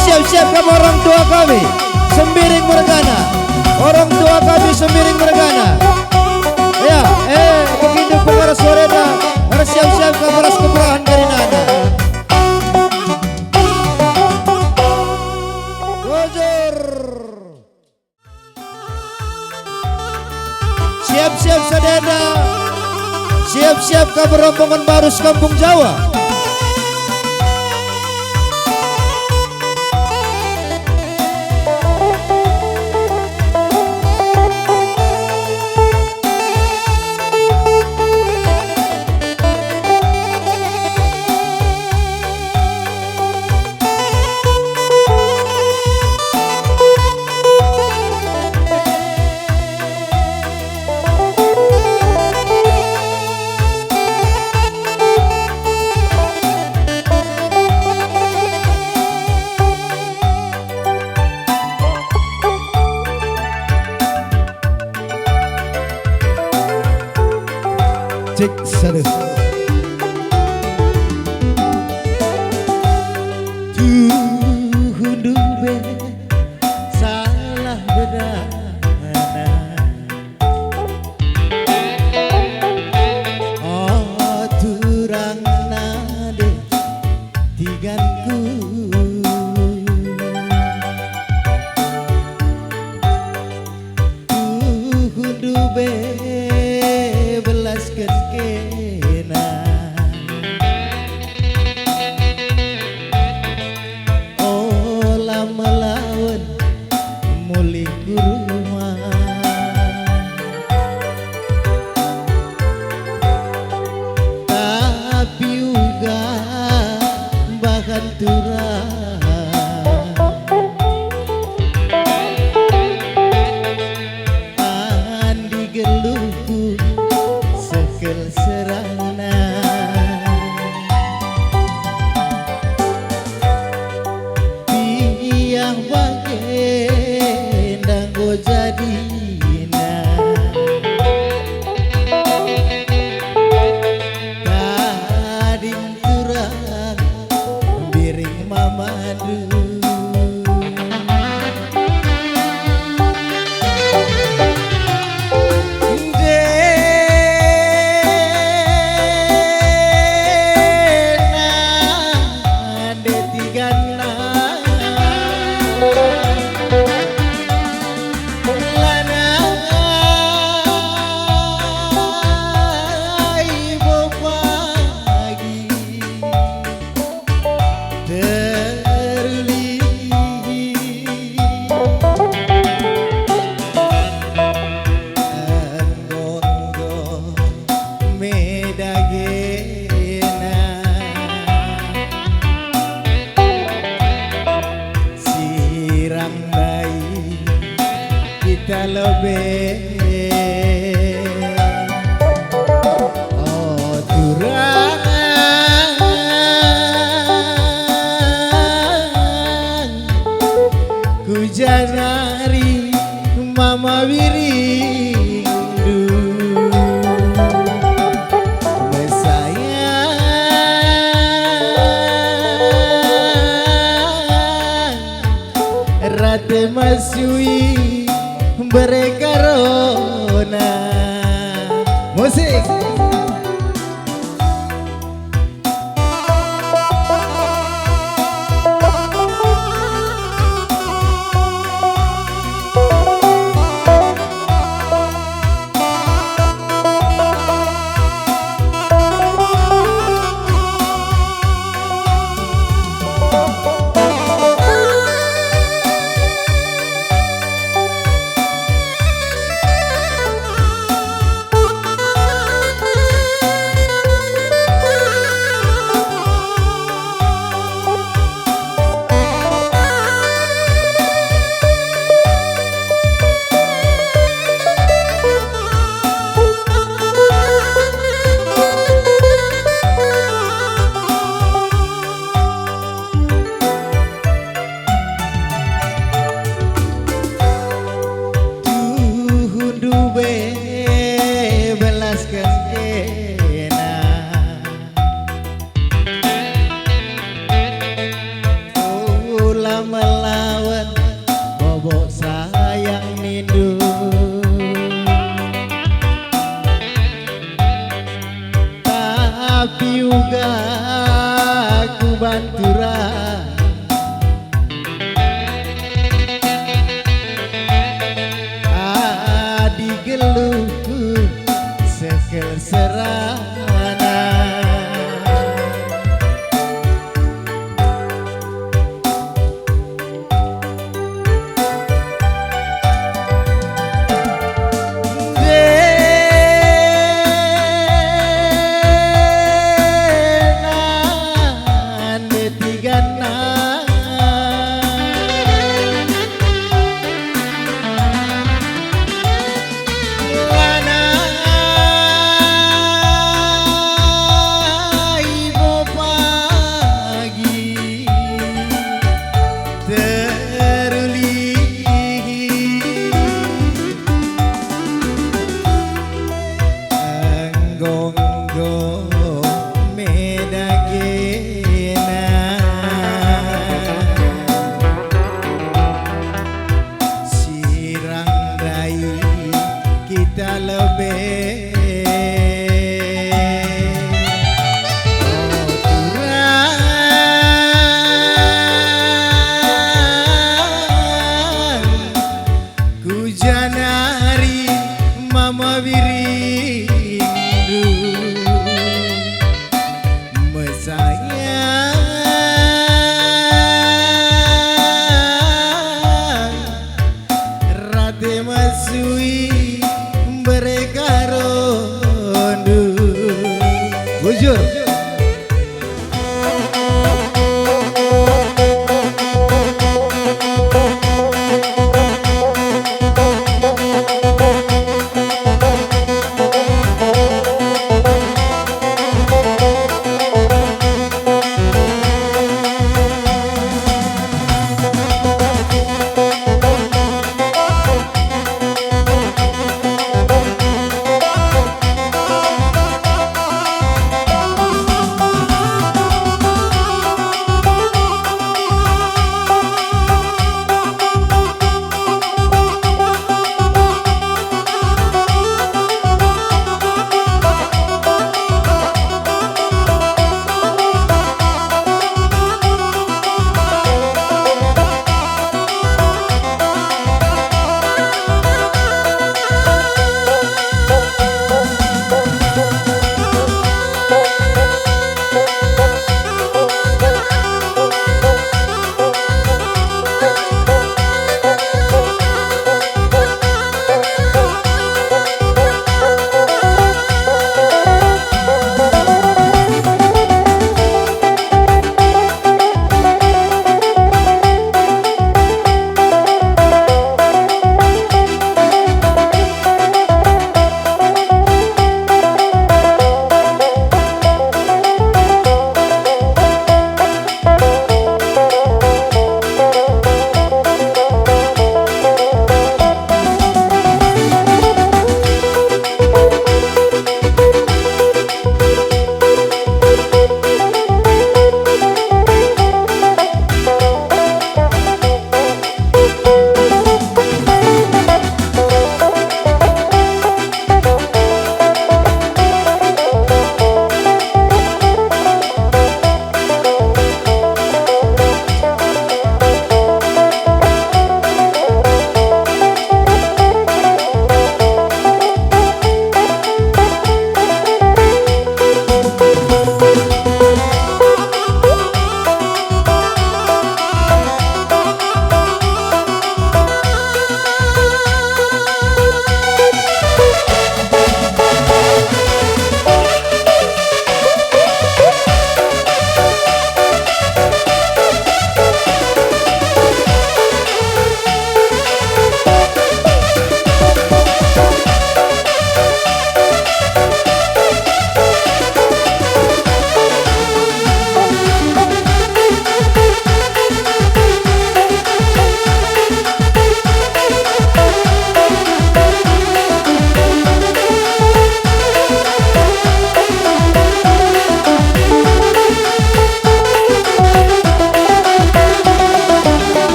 siap-siap kamu orang tua kami sembiring mergana. Orang tua kami sembiring mergana. Ya, begitu pengaras soreda. Harus siap-siap kamu ras keperahan dari nana. Wajar. Siap-siap sadeda. Siap-siap kamu rombongan barus kampung Jawa. Cek satu. Tuhundube salah bedana. Oh turang nade tiganku. Tuhundube belaskan kena. Oh lama lawan mulai rumah. Tapi juga bahkan turang andi geluhku sekel serana. Biar bagai danggo jadina. Kading turang biring mamadu. Kita lebih oh turang ku janari mama wirindu mesayang rate masui berkarona. Musik. jujur.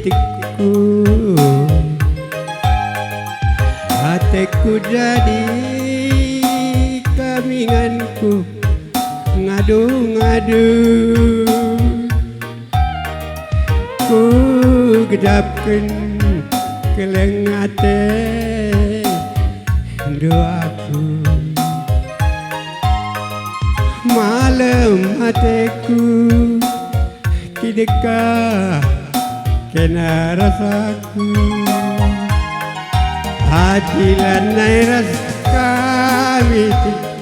titikku, hatiku jadi kaminganku, ngadu-ngadu ku gedapkan kelengate doaku. Malam hatiku kideka kena rasaku, hatilan nairas kami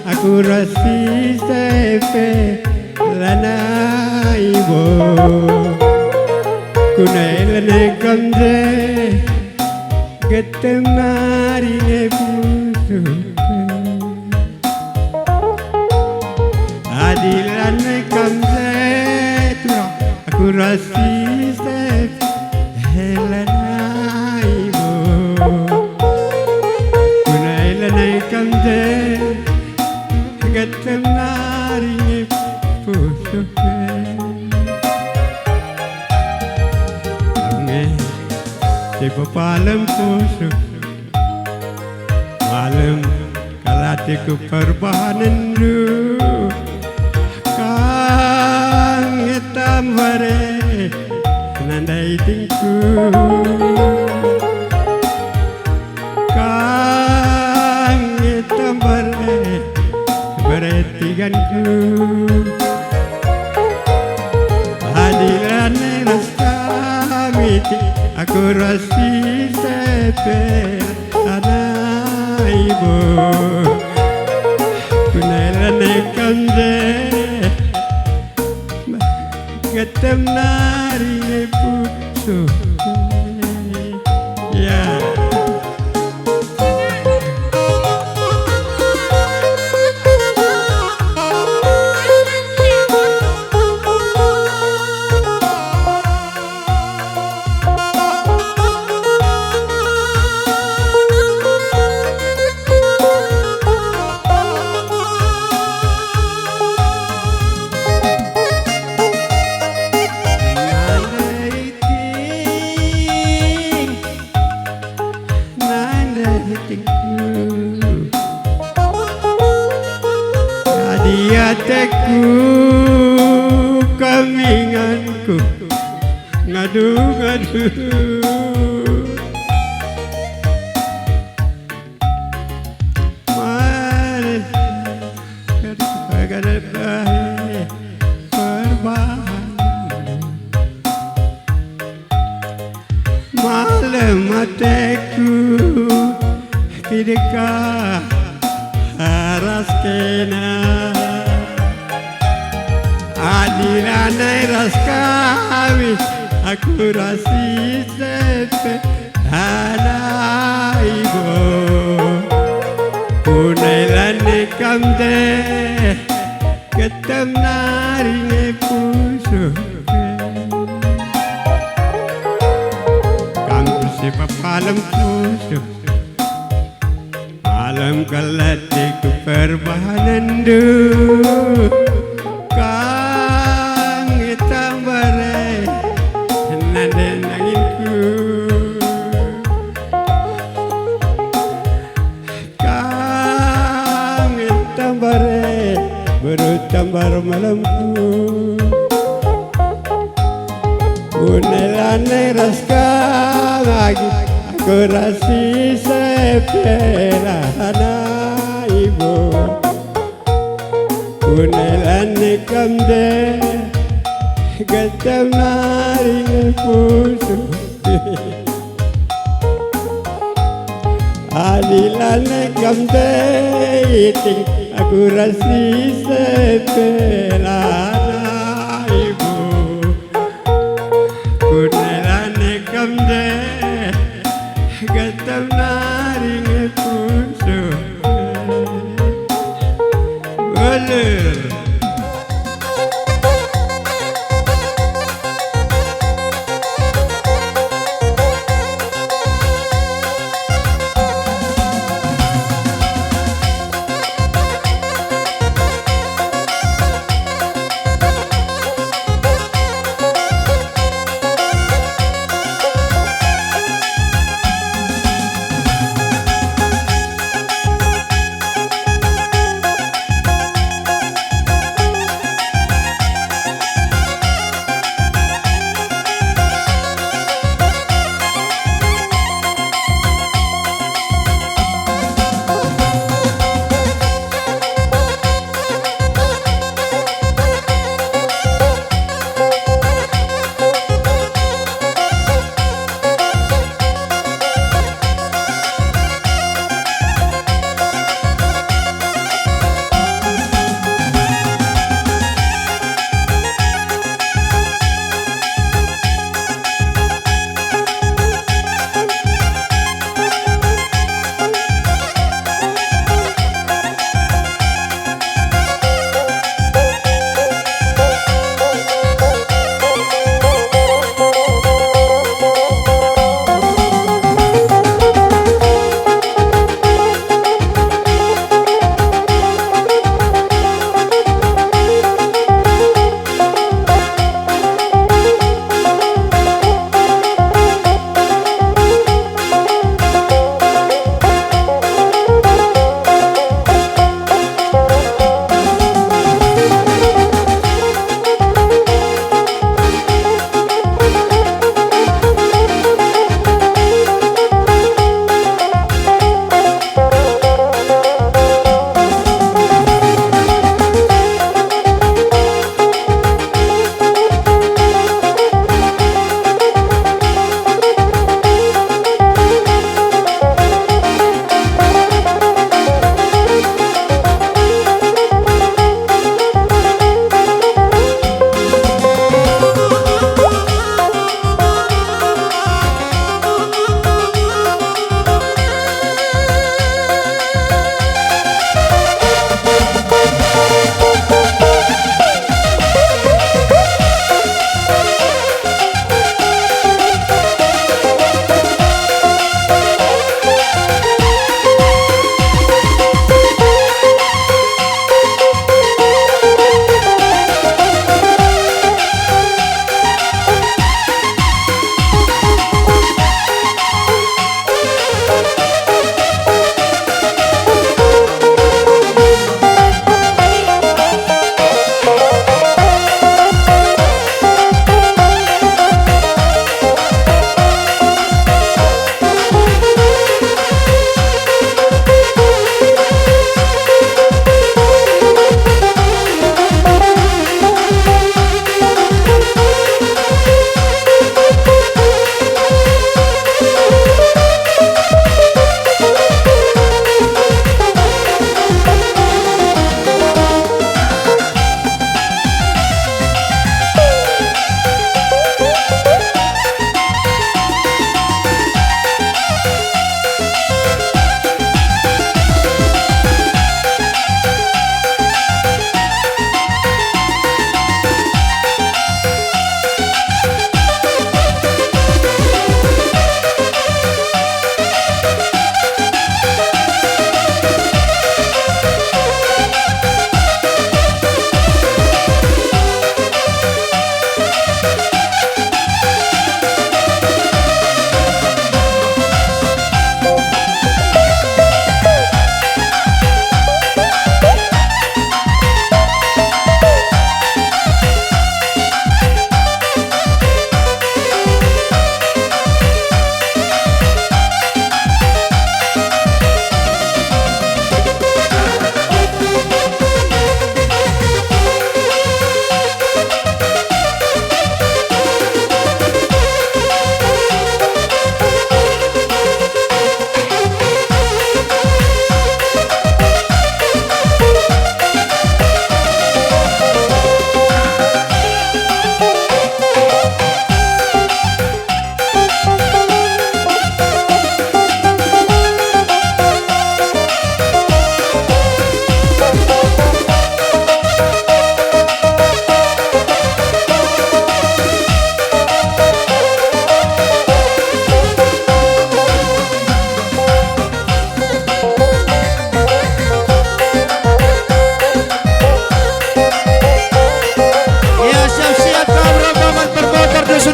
aku rasi sepe lana ibo kunai lana kamze getemari nebusu hadilan kamze tura aku rasi sepe lana ibo kunai lana kamze getemari nebusu di palam pusu malam kalatiku perbahanan ru kang hitam bare nandai tingku kang hitam bare beretiganku hadiran rasa miti aku rasi sepe anak ibu kunailan kamze getem nari putu ya. Hatiku kaminganku ngadu-ngadu manis kadang-kadang perbahan malam hatiku tidak haras kena adilanai ras kami aku rasi sepe anak ibu kunailan kamde ketem nari pusu kamu siapa palam pusu malam kalatiku perbahanan du kang hitam bare nade nanginku kang hitam bare berutambar malamku unelane raska lagi aku rasi sepera anak ibu kunailan kamde getem nari pusu adilan kamde iting aku rasi sepela anak ibu kunailan kamde getem nari pusu boleh.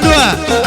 berdua.